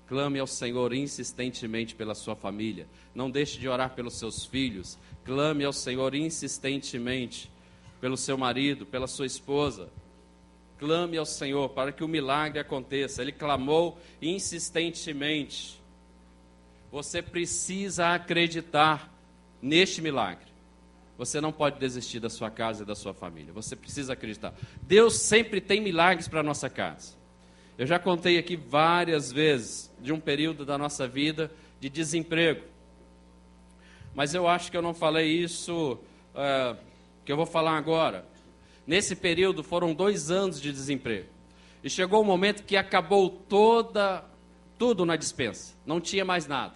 Clame ao Senhor insistentemente pela sua família. Não deixe de orar pelos seus filhos. Clame ao Senhor insistentemente pelo seu marido, pela sua esposa. Clame ao Senhor para que o milagre aconteça. Ele clamou insistentemente. Você precisa acreditar neste milagre. Você não pode desistir da sua casa e da sua família. Você precisa acreditar. Deus sempre tem milagres para a nossa casa. Eu já contei aqui várias vezes de um período da nossa vida de desemprego. Mas eu acho que eu não falei isso que eu vou falar agora. Nesse período foram 2 anos de desemprego. E chegou o momento que acabou tudo na despensa. Não tinha mais nada.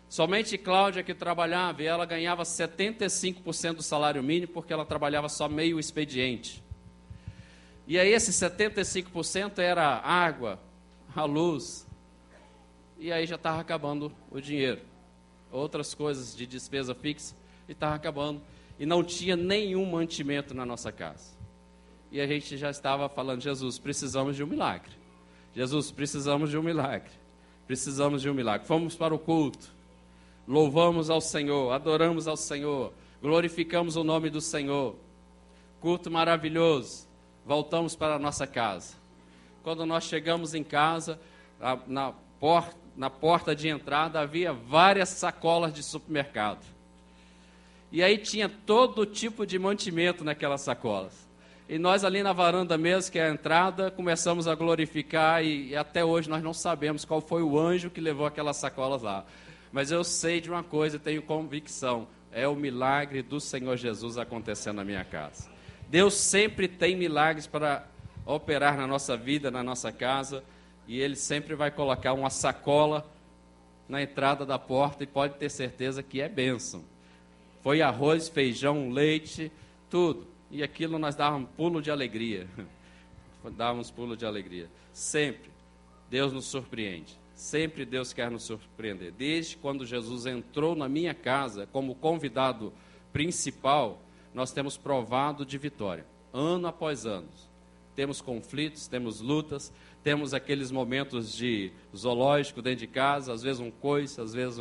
Somente Cláudia que trabalhava e ela ganhava 75% do salário mínimo porque ela trabalhava só meio expediente. E aí esse 75% era a água, a luz. E aí já estava acabando o dinheiro. Outras coisas de despesa fixa e estava acabando. E não tinha nenhum mantimento na nossa casa. E a gente já estava falando, Jesus, precisamos de um milagre. Jesus, precisamos de um milagre. Precisamos de um milagre. Fomos para o culto. Louvamos ao Senhor, adoramos ao Senhor. Glorificamos o nome do Senhor. Culto maravilhoso. Voltamos para a nossa casa. Quando nós chegamos em casa, na porta de entrada havia várias sacolas de supermercado. E aí tinha todo tipo de mantimento naquelas sacolas. E nós ali na varanda mesmo, que é a entrada, começamos a glorificar e até hoje nós não sabemos qual foi o anjo que levou aquelas sacolas lá. Mas eu sei de uma coisa, tenho convicção, é o milagre do Senhor Jesus acontecendo na minha casa. Deus sempre tem milagres para operar na nossa vida, na nossa casa, e Ele sempre vai colocar uma sacola na entrada da porta e pode ter certeza que é bênção. Foi arroz, feijão, leite, tudo. E aquilo nós dávamos pulo de alegria. Dávamos pulo de alegria. Sempre Deus nos surpreende. Sempre Deus quer nos surpreender. Desde quando Jesus entrou na minha casa como convidado principal, nós temos provado de vitória. Ano após ano. Temos conflitos, temos lutas, temos aqueles momentos de zoológico dentro de casa, às vezes um coice, às vezes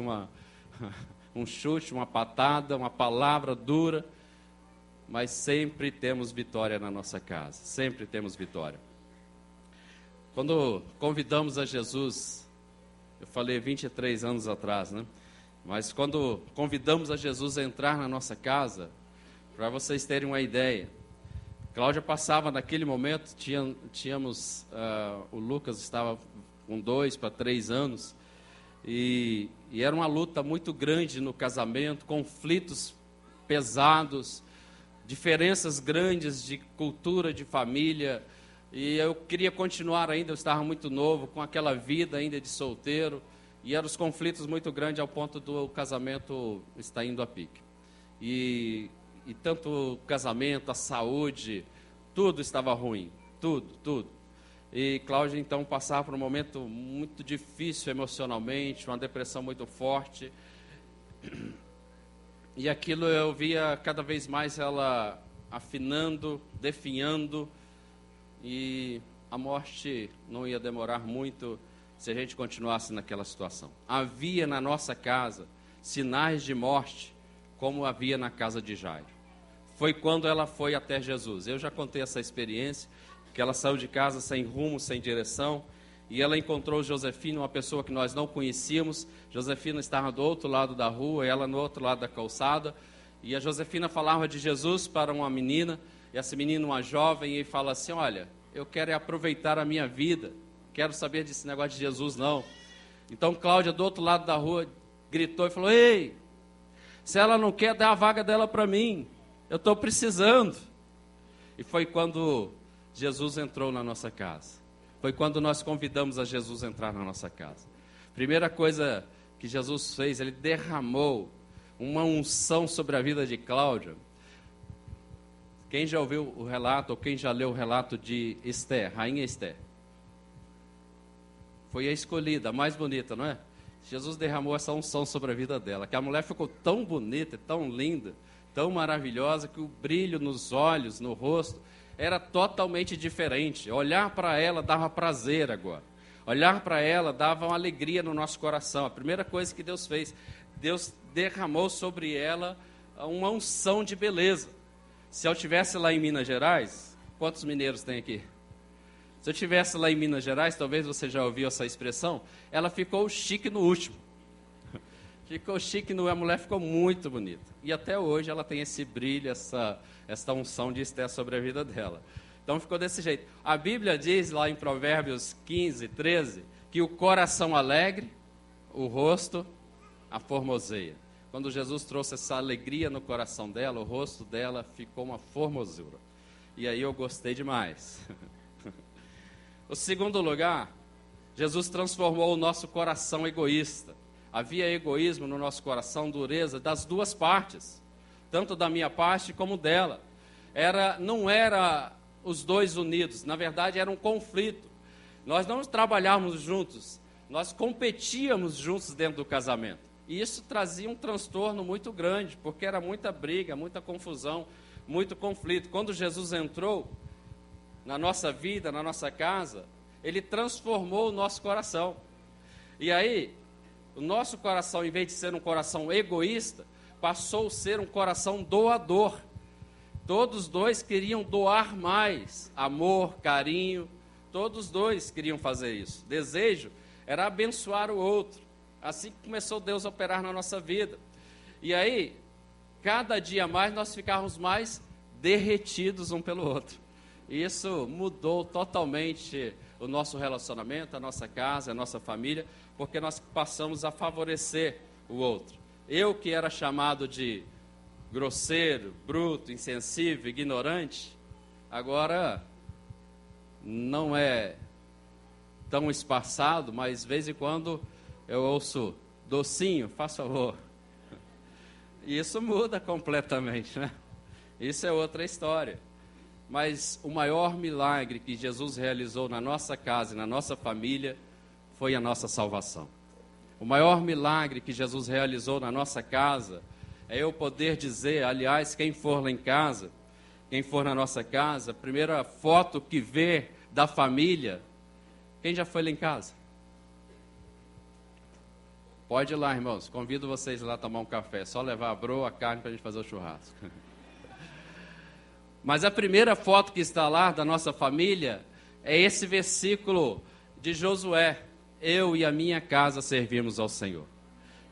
um chute, uma patada, uma palavra dura, mas sempre temos vitória na nossa casa, sempre temos vitória. Quando convidamos a Jesus, eu falei 23 anos atrás, né? Mas quando convidamos a Jesus a entrar na nossa casa, para vocês terem uma ideia, Cláudia passava naquele momento, o Lucas estava com 2 para 3 anos, e era uma luta muito grande no casamento, conflitos pesados, diferenças grandes de cultura, de família, e eu queria continuar ainda, eu estava muito novo, com aquela vida ainda de solteiro, e eram os conflitos muito grandes ao ponto do casamento estar indo a pique. E tanto o casamento, a saúde, tudo estava ruim, tudo. E Cláudia, então, passava por um momento muito difícil emocionalmente, uma depressão muito forte. E aquilo eu via cada vez mais ela afinando, definhando, e a morte não ia demorar muito se a gente continuasse naquela situação. Havia na nossa casa sinais de morte, como havia na casa de Jairo. Foi quando ela foi até Jesus. Eu já contei essa experiência, que ela saiu de casa sem rumo, sem direção, e ela encontrou Josefina, uma pessoa que nós não conhecíamos. Josefina estava do outro lado da rua, ela no outro lado da calçada, e a Josefina falava de Jesus para uma menina, e essa menina, uma jovem, e fala assim: olha, eu quero aproveitar a minha vida, quero saber desse negócio de Jesus não. Então Cláudia, do outro lado da rua, gritou e falou: ei, se ela não quer, dá a vaga dela para mim, eu estou precisando. E foi quando Jesus entrou na nossa casa. Foi quando nós convidamos a Jesus a entrar na nossa casa. Primeira coisa que Jesus fez, ele derramou uma unção sobre a vida de Cláudia. Quem já ouviu o relato, ou quem já leu o relato de Esther, rainha Esther? Foi a escolhida, a mais bonita, não é? Jesus derramou essa unção sobre a vida dela, que a mulher ficou tão bonita, tão linda, tão maravilhosa, que o brilho nos olhos, no rosto, era totalmente diferente. Olhar para ela dava prazer agora. Olhar para ela dava uma alegria no nosso coração. A primeira coisa que Deus fez, Deus derramou sobre ela uma unção de beleza. Se eu estivesse lá em Minas Gerais, quantos mineiros tem aqui? Se eu estivesse lá em Minas Gerais, talvez você já ouviu essa expressão, ela ficou chique no último. Ficou chique, a mulher ficou muito bonita. E até hoje ela tem esse brilho, essa unção de Esther sobre a vida dela. Então ficou desse jeito. A Bíblia diz lá em Provérbios 15, 13, que o coração alegre, o rosto aformoseia. Quando Jesus trouxe essa alegria no coração dela, o rosto dela ficou uma formosura. E aí eu gostei demais. O segundo lugar, Jesus transformou o nosso coração egoísta. Havia egoísmo no nosso coração, dureza, das duas partes, tanto da minha parte como dela. Não era os dois unidos, na verdade era um conflito. Nós não trabalhávamos juntos, nós competíamos juntos dentro do casamento. E isso trazia um transtorno muito grande, porque era muita briga, muita confusão, muito conflito. Quando Jesus entrou na nossa vida, na nossa casa, ele transformou o nosso coração. E aí, o nosso coração, em vez de ser um coração egoísta, passou a ser um coração doador. Todos dois queriam doar mais, amor, carinho, todos dois queriam fazer isso. Desejo era abençoar o outro. Assim que começou Deus a operar na nossa vida. E aí, cada dia mais, nós ficávamos mais derretidos um pelo outro. E isso mudou totalmente o nosso relacionamento, a nossa casa, a nossa família, porque nós passamos a favorecer o outro. Eu que era chamado de grosseiro, bruto, insensível, ignorante, agora não é tão espaçado, mas de vez em quando eu ouço: docinho, faz favor. E isso muda completamente, né? Isso é outra história. Mas o maior milagre que Jesus realizou na nossa casa e na nossa família foi a nossa salvação. O maior milagre que Jesus realizou na nossa casa é eu poder dizer, aliás, quem for lá em casa, quem for na nossa casa, a primeira foto que vê da família, quem já foi lá em casa? Pode ir lá, irmãos, convido vocês lá a tomar um café, só levar a broa, a carne para a gente fazer o churrasco. Mas a primeira foto que está lá da nossa família é esse versículo de Josué: eu e a minha casa servimos ao Senhor.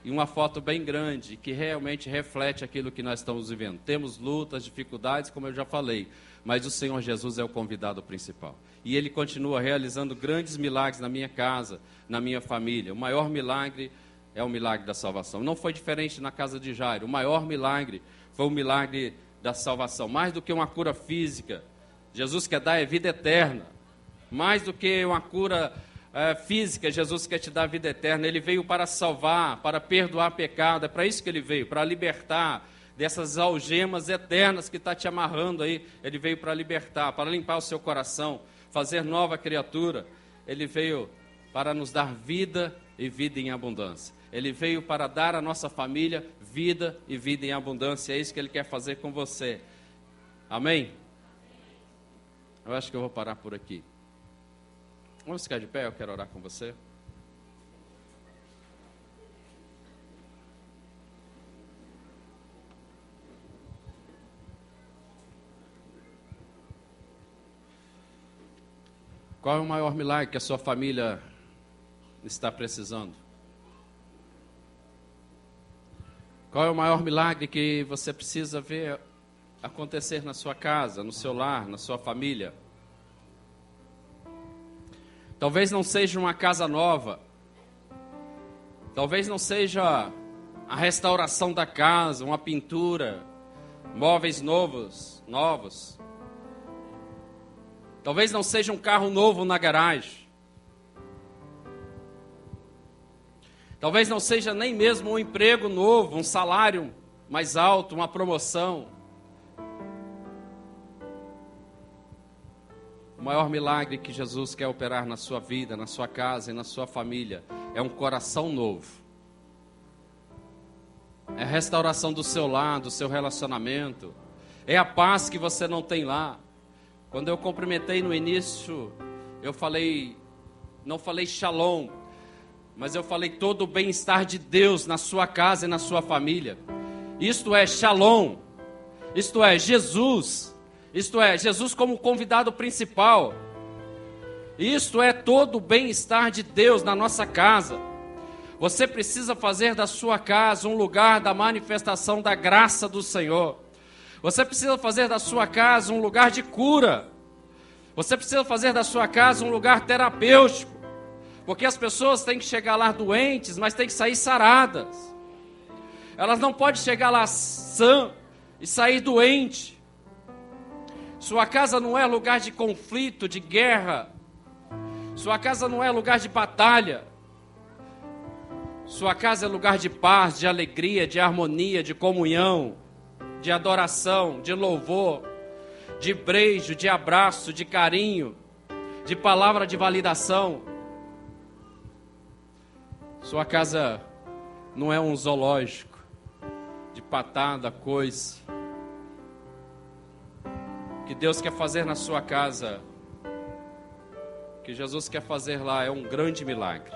e uma foto bem grande, que realmente reflete aquilo que nós estamos vivendo. Temos lutas, dificuldades, como eu já falei, mas o Senhor Jesus é o convidado principal. E Ele continua realizando grandes milagres na minha casa, na minha família. O maior milagre é o milagre da salvação. Não foi diferente na casa de Jairo. O maior milagre foi o milagre da salvação. Mais do que uma cura física, Jesus quer dar vida eterna. Mais do que uma cura física, Jesus quer te dar vida eterna. Ele veio para salvar, para perdoar pecado. É para isso que Ele veio, para libertar dessas algemas eternas que está te amarrando aí. Ele veio para libertar, para limpar o seu coração, fazer nova criatura. Ele veio para nos dar vida e vida em abundância. Ele veio para dar à nossa família vida e vida em abundância. É isso que Ele quer fazer com você. Amém? Eu acho que eu vou parar por aqui. Vamos ficar de pé, eu quero orar com você. Qual é o maior milagre que a sua família está precisando? Qual é o maior milagre que você precisa ver acontecer na sua casa, no seu lar, na sua família? Talvez não seja uma casa nova. Talvez não seja a restauração da casa, uma pintura, móveis novos. Talvez não seja um carro novo na garagem. Talvez não seja nem mesmo um emprego novo, um salário mais alto, uma promoção. O maior milagre que Jesus quer operar na sua vida, na sua casa e na sua família é um coração novo. É a restauração do seu lar, do seu relacionamento. É a paz que você não tem lá. Quando eu cumprimentei no início, não falei shalom, mas eu falei todo o bem-estar de Deus na sua casa e na sua família. Isto é shalom, isto é Jesus. Isto é, Jesus como convidado principal. Isto é todo o bem-estar de Deus na nossa casa. Você precisa fazer da sua casa um lugar da manifestação da graça do Senhor. Você precisa fazer da sua casa um lugar de cura. Você precisa fazer da sua casa um lugar terapêutico. Porque as pessoas têm que chegar lá doentes, mas têm que sair saradas. Elas não podem chegar lá sã e sair doente. Sua casa não é lugar de conflito, de guerra. Sua casa não é lugar de batalha. Sua casa é lugar de paz, de alegria, de harmonia, de comunhão, de adoração, de louvor, de beijo, de abraço, de carinho, de palavra de validação. Sua casa não é um zoológico de patada, coice. Que Deus quer fazer na sua casa, que Jesus quer fazer lá, é um grande milagre.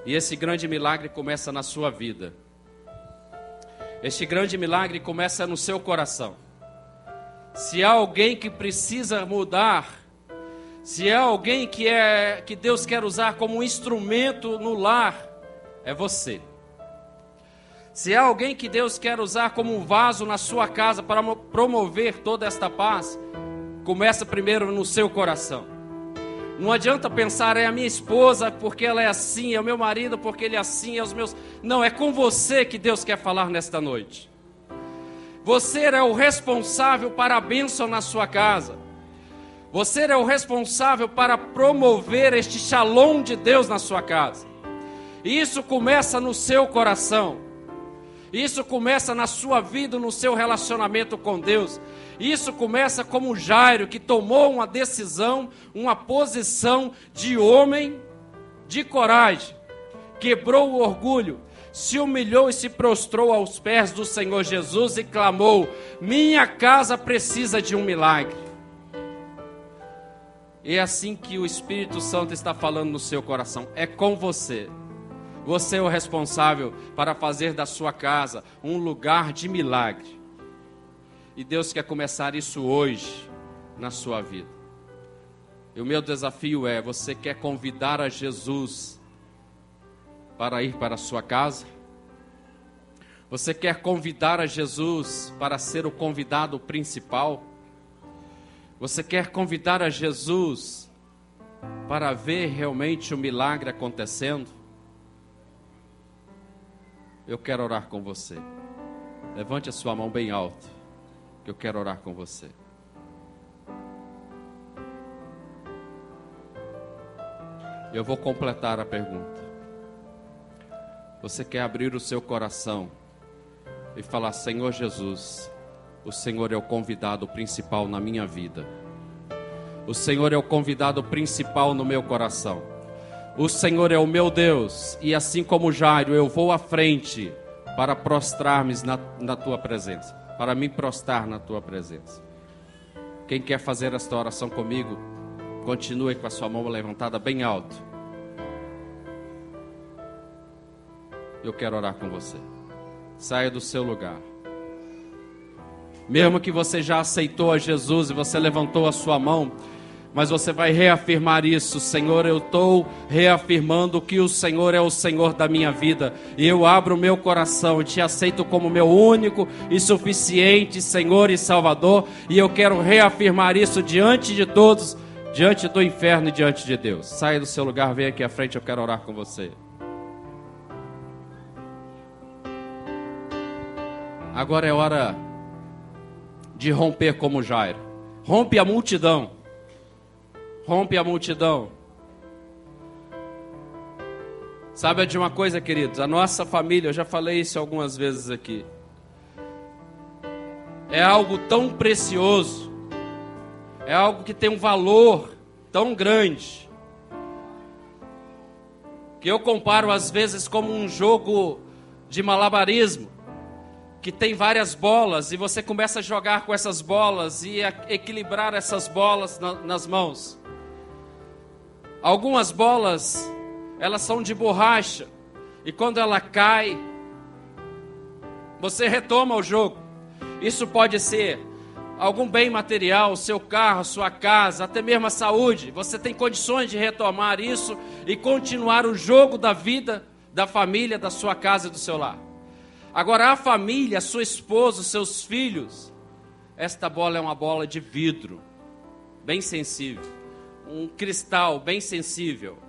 E esse grande milagre começa na sua vida. Este grande milagre começa no seu coração. Se há alguém que precisa mudar, se há alguém que Deus quer usar como um instrumento no lar, é você. Se há alguém que Deus quer usar como um vaso na sua casa para promover toda esta paz, começa primeiro no seu coração. Não adianta pensar, é a minha esposa porque ela é assim, é o meu marido porque ele é assim, é os meus... Não, é com você que Deus quer falar nesta noite. Você é o responsável para a bênção na sua casa. Você é o responsável para promover este shalom de Deus na sua casa. E isso começa no seu coração. Isso começa na sua vida, no seu relacionamento com Deus. Isso começa como Jairo, que tomou uma decisão, uma posição de homem de coragem. Quebrou o orgulho, se humilhou e se prostrou aos pés do Senhor Jesus e clamou: minha casa precisa de um milagre. E é assim que o Espírito Santo está falando no seu coração. É com você. Você é o responsável para fazer da sua casa um lugar de milagre. E Deus quer começar isso hoje na sua vida. E o meu desafio é: você quer convidar a Jesus para ir para a sua casa? Você quer convidar a Jesus para ser o convidado principal? Você quer convidar a Jesus para ver realmente o milagre acontecendo? Eu quero orar com você. Levante a sua mão bem alto, que eu quero orar com você. Eu vou completar a pergunta. Você quer abrir o seu coração e falar: Senhor Jesus, o Senhor é o convidado principal na minha vida. O Senhor é o convidado principal no meu coração. O Senhor é o meu Deus. E assim como Jairo, eu vou à frente para prostrar-me na tua presença. Para me prostrar na tua presença. Quem quer fazer esta oração comigo, continue com a sua mão levantada bem alto. Eu quero orar com você. Saia do seu lugar. Mesmo que você já aceitou a Jesus e você levantou a sua mão, mas você vai reafirmar isso: Senhor, eu estou reafirmando que o Senhor é o Senhor da minha vida. E eu abro o meu coração e te aceito como meu único e suficiente Senhor e Salvador. E eu quero reafirmar isso diante de todos, diante do inferno e diante de Deus. Saia do seu lugar, venha aqui à frente, eu quero orar com você. Agora é hora de romper como Jairo. Rompe a multidão. Rompe a multidão. Sabe de uma coisa, queridos? A nossa família, eu já falei isso algumas vezes aqui, é algo tão precioso, é algo que tem um valor tão grande, que eu comparo às vezes como um jogo de malabarismo, que tem várias bolas e você começa a jogar com essas bolas e a equilibrar essas bolas nas mãos. Algumas bolas, elas são de borracha, e quando ela cai, você retoma o jogo. Isso pode ser algum bem material, seu carro, sua casa, até mesmo a saúde. Você tem condições de retomar isso e continuar o jogo da vida, da família, da sua casa e do seu lar. Agora a família, a sua esposa, os seus filhos, esta bola é uma bola de vidro, bem sensível. Um cristal bem sensível.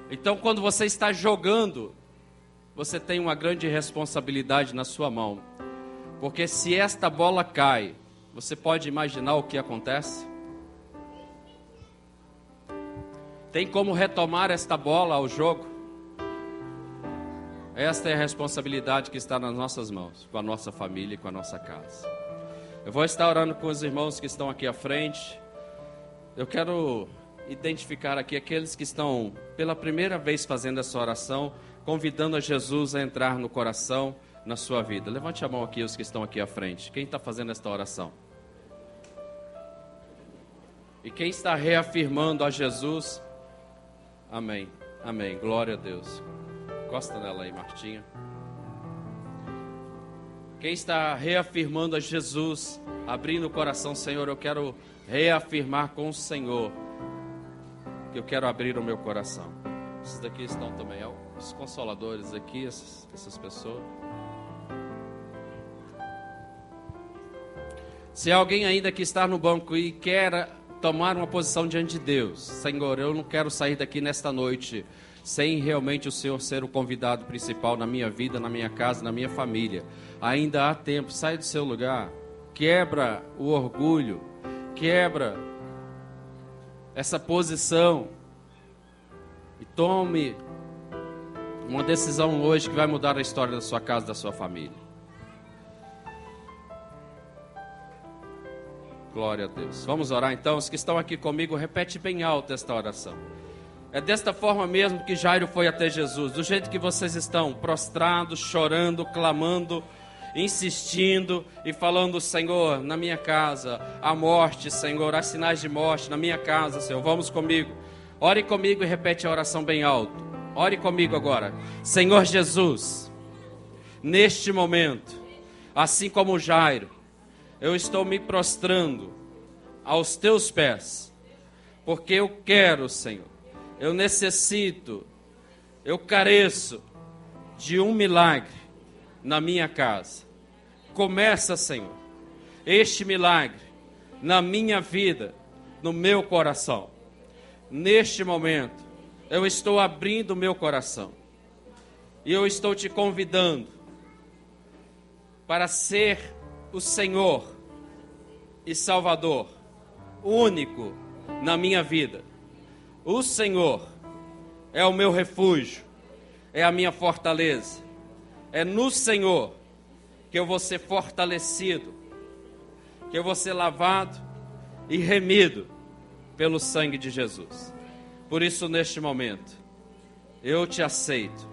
Então, quando você está jogando, você tem uma grande responsabilidade na sua mão. Porque se esta bola cai, você pode imaginar o que acontece? Tem como retomar esta bola ao jogo? Esta é a responsabilidade que está nas nossas mãos, com a nossa família e com a nossa casa. Eu vou estar orando com os irmãos que estão aqui à frente. Eu quero identificar aqui aqueles que estão pela primeira vez fazendo essa oração, convidando a Jesus a entrar no coração, na sua vida. Levante a mão aqui, os que estão aqui à frente. Quem está fazendo esta oração? E quem está reafirmando a Jesus? Amém, amém, glória a Deus. Encosta nela aí, Martinha. Quem está reafirmando a Jesus, abrindo o coração: Senhor, eu quero reafirmar com o Senhor, que eu quero abrir o meu coração. Esses daqui estão também, os consoladores aqui, essas pessoas. Se alguém ainda que está no banco e quer tomar uma posição diante de Deus: Senhor, eu não quero sair daqui nesta noite sem realmente o Senhor ser o convidado principal na minha vida, na minha casa, na minha família. Ainda há tempo, sai do seu lugar, quebra o orgulho, quebra essa posição e tome uma decisão hoje que vai mudar a história da sua casa, da sua família. Glória a Deus. Vamos orar então. Os que estão aqui comigo, repete bem alto esta oração. É desta forma mesmo que Jairo foi até Jesus, do jeito que vocês estão, prostrados, chorando, clamando, insistindo e falando: Senhor, na minha casa há morte, Senhor, há sinais de morte na minha casa, Senhor, vamos comigo. Ore comigo e repete a oração bem alto. Ore comigo agora. Senhor Jesus, neste momento, assim como Jairo, eu estou me prostrando aos teus pés, porque eu quero, Senhor, eu necessito, eu careço de um milagre, na minha casa. Começa, Senhor, este milagre na minha vida, no meu coração. Neste momento, eu estou abrindo o meu coração. E eu estou te convidando para ser o Senhor e Salvador único na minha vida. O Senhor é o meu refúgio, é a minha fortaleza. É no Senhor que eu vou ser fortalecido, que eu vou ser lavado e remido pelo sangue de Jesus. Por isso, neste momento, eu te aceito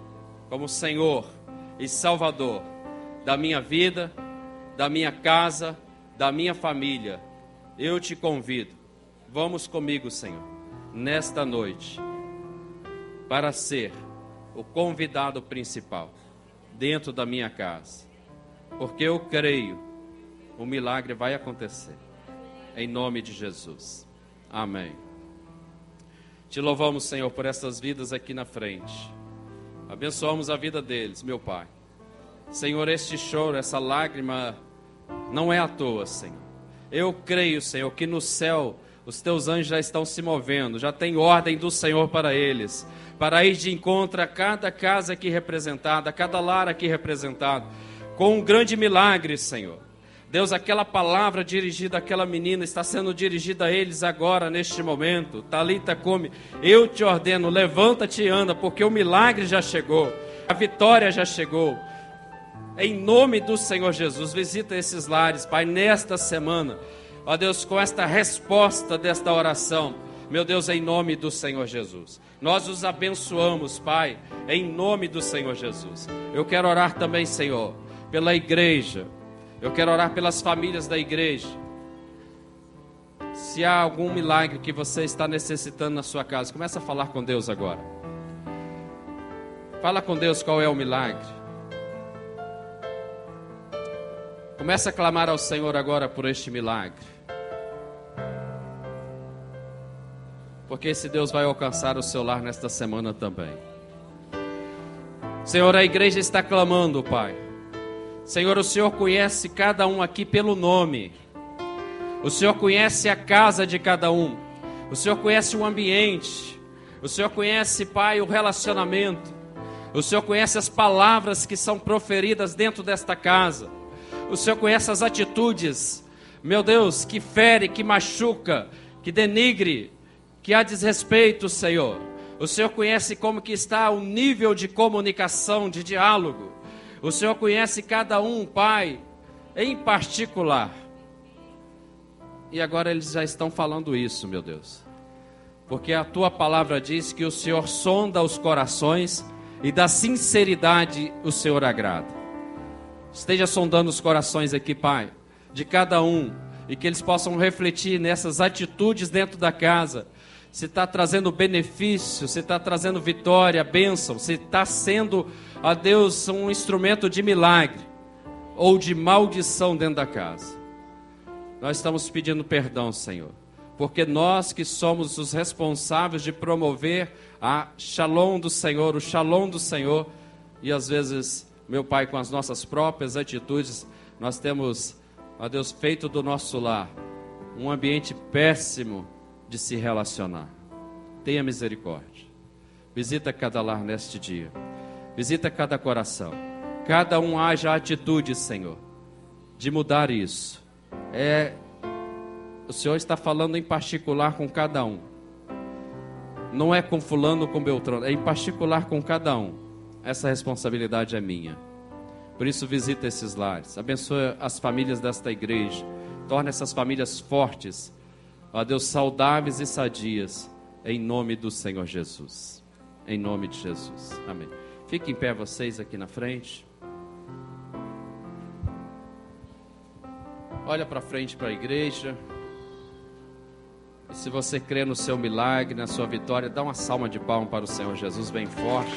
como Senhor e Salvador da minha vida, da minha casa, da minha família. Eu te convido, vamos comigo, Senhor, nesta noite, para ser o convidado principal dentro da minha casa, porque eu creio, o milagre vai acontecer, em nome de Jesus, amém. Te louvamos, Senhor, por essas vidas aqui na frente, abençoamos a vida deles, meu Pai. Senhor, este choro, essa lágrima, não é à toa, Senhor. Eu creio, Senhor, que no céu os teus anjos já estão se movendo, já tem ordem do Senhor para eles, para ir de encontro a cada casa aqui representada, a cada lar aqui representado, com um grande milagre, Senhor. Deus, aquela palavra dirigida àquela menina está sendo dirigida a eles agora, neste momento. Talita cumi, eu te ordeno, levanta-te e anda, porque o milagre já chegou, a vitória já chegou. Em nome do Senhor Jesus, visita esses lares, Pai, nesta semana. Ó Deus, com esta resposta desta oração, meu Deus, em nome do Senhor Jesus. Nós os abençoamos, Pai, em nome do Senhor Jesus. Eu quero orar também, Senhor, pela igreja. Eu quero orar pelas famílias da igreja. Se há algum milagre que você está necessitando na sua casa, começa a falar com Deus agora. Fala com Deus qual é o milagre. Começa a clamar ao Senhor agora por este milagre. Porque esse Deus vai alcançar o seu lar nesta semana também. Senhor, a igreja está clamando, Pai. Senhor, o Senhor conhece cada um aqui pelo nome. O Senhor conhece a casa de cada um. O Senhor conhece o ambiente. O Senhor conhece, Pai, o relacionamento. O Senhor conhece as palavras que são proferidas dentro desta casa. O Senhor conhece as atitudes, meu Deus, que fere, que machuca, que denigre, que há desrespeito, Senhor. O Senhor conhece como que está o nível de comunicação, de diálogo. O Senhor conhece cada um, Pai, em particular. E agora eles já estão falando isso, meu Deus. Porque a Tua palavra diz que o Senhor sonda os corações e da sinceridade o Senhor agrada. Esteja sondando os corações aqui, Pai, de cada um, e que eles possam refletir nessas atitudes dentro da casa. Se está trazendo benefício, se está trazendo vitória, bênção, se está sendo, ó Deus, um instrumento de milagre ou de maldição dentro da casa. Nós estamos pedindo perdão, Senhor, porque nós que somos os responsáveis de promover a Shalom do Senhor, o Shalom do Senhor, e às vezes, meu Pai, com as nossas próprias atitudes, nós temos, ó Deus, feito do nosso lar um ambiente péssimo de se relacionar. Tenha misericórdia. Visita cada lar neste dia. Visita cada coração. Cada um haja atitude, Senhor, de mudar isso. O Senhor está falando em particular com cada um. Não é com fulano, com beltrano, é em particular com cada um. Essa responsabilidade é minha. Por isso visita esses lares. Abençoa as famílias desta igreja. Torna essas famílias fortes, ó Deus, saudáveis e sadias, em nome do Senhor Jesus. Em nome de Jesus. Amém. Fiquem em pé vocês aqui na frente. Olha para frente para a igreja. E se você crê no seu milagre, na sua vitória, dá uma salva de palmas para o Senhor Jesus bem forte.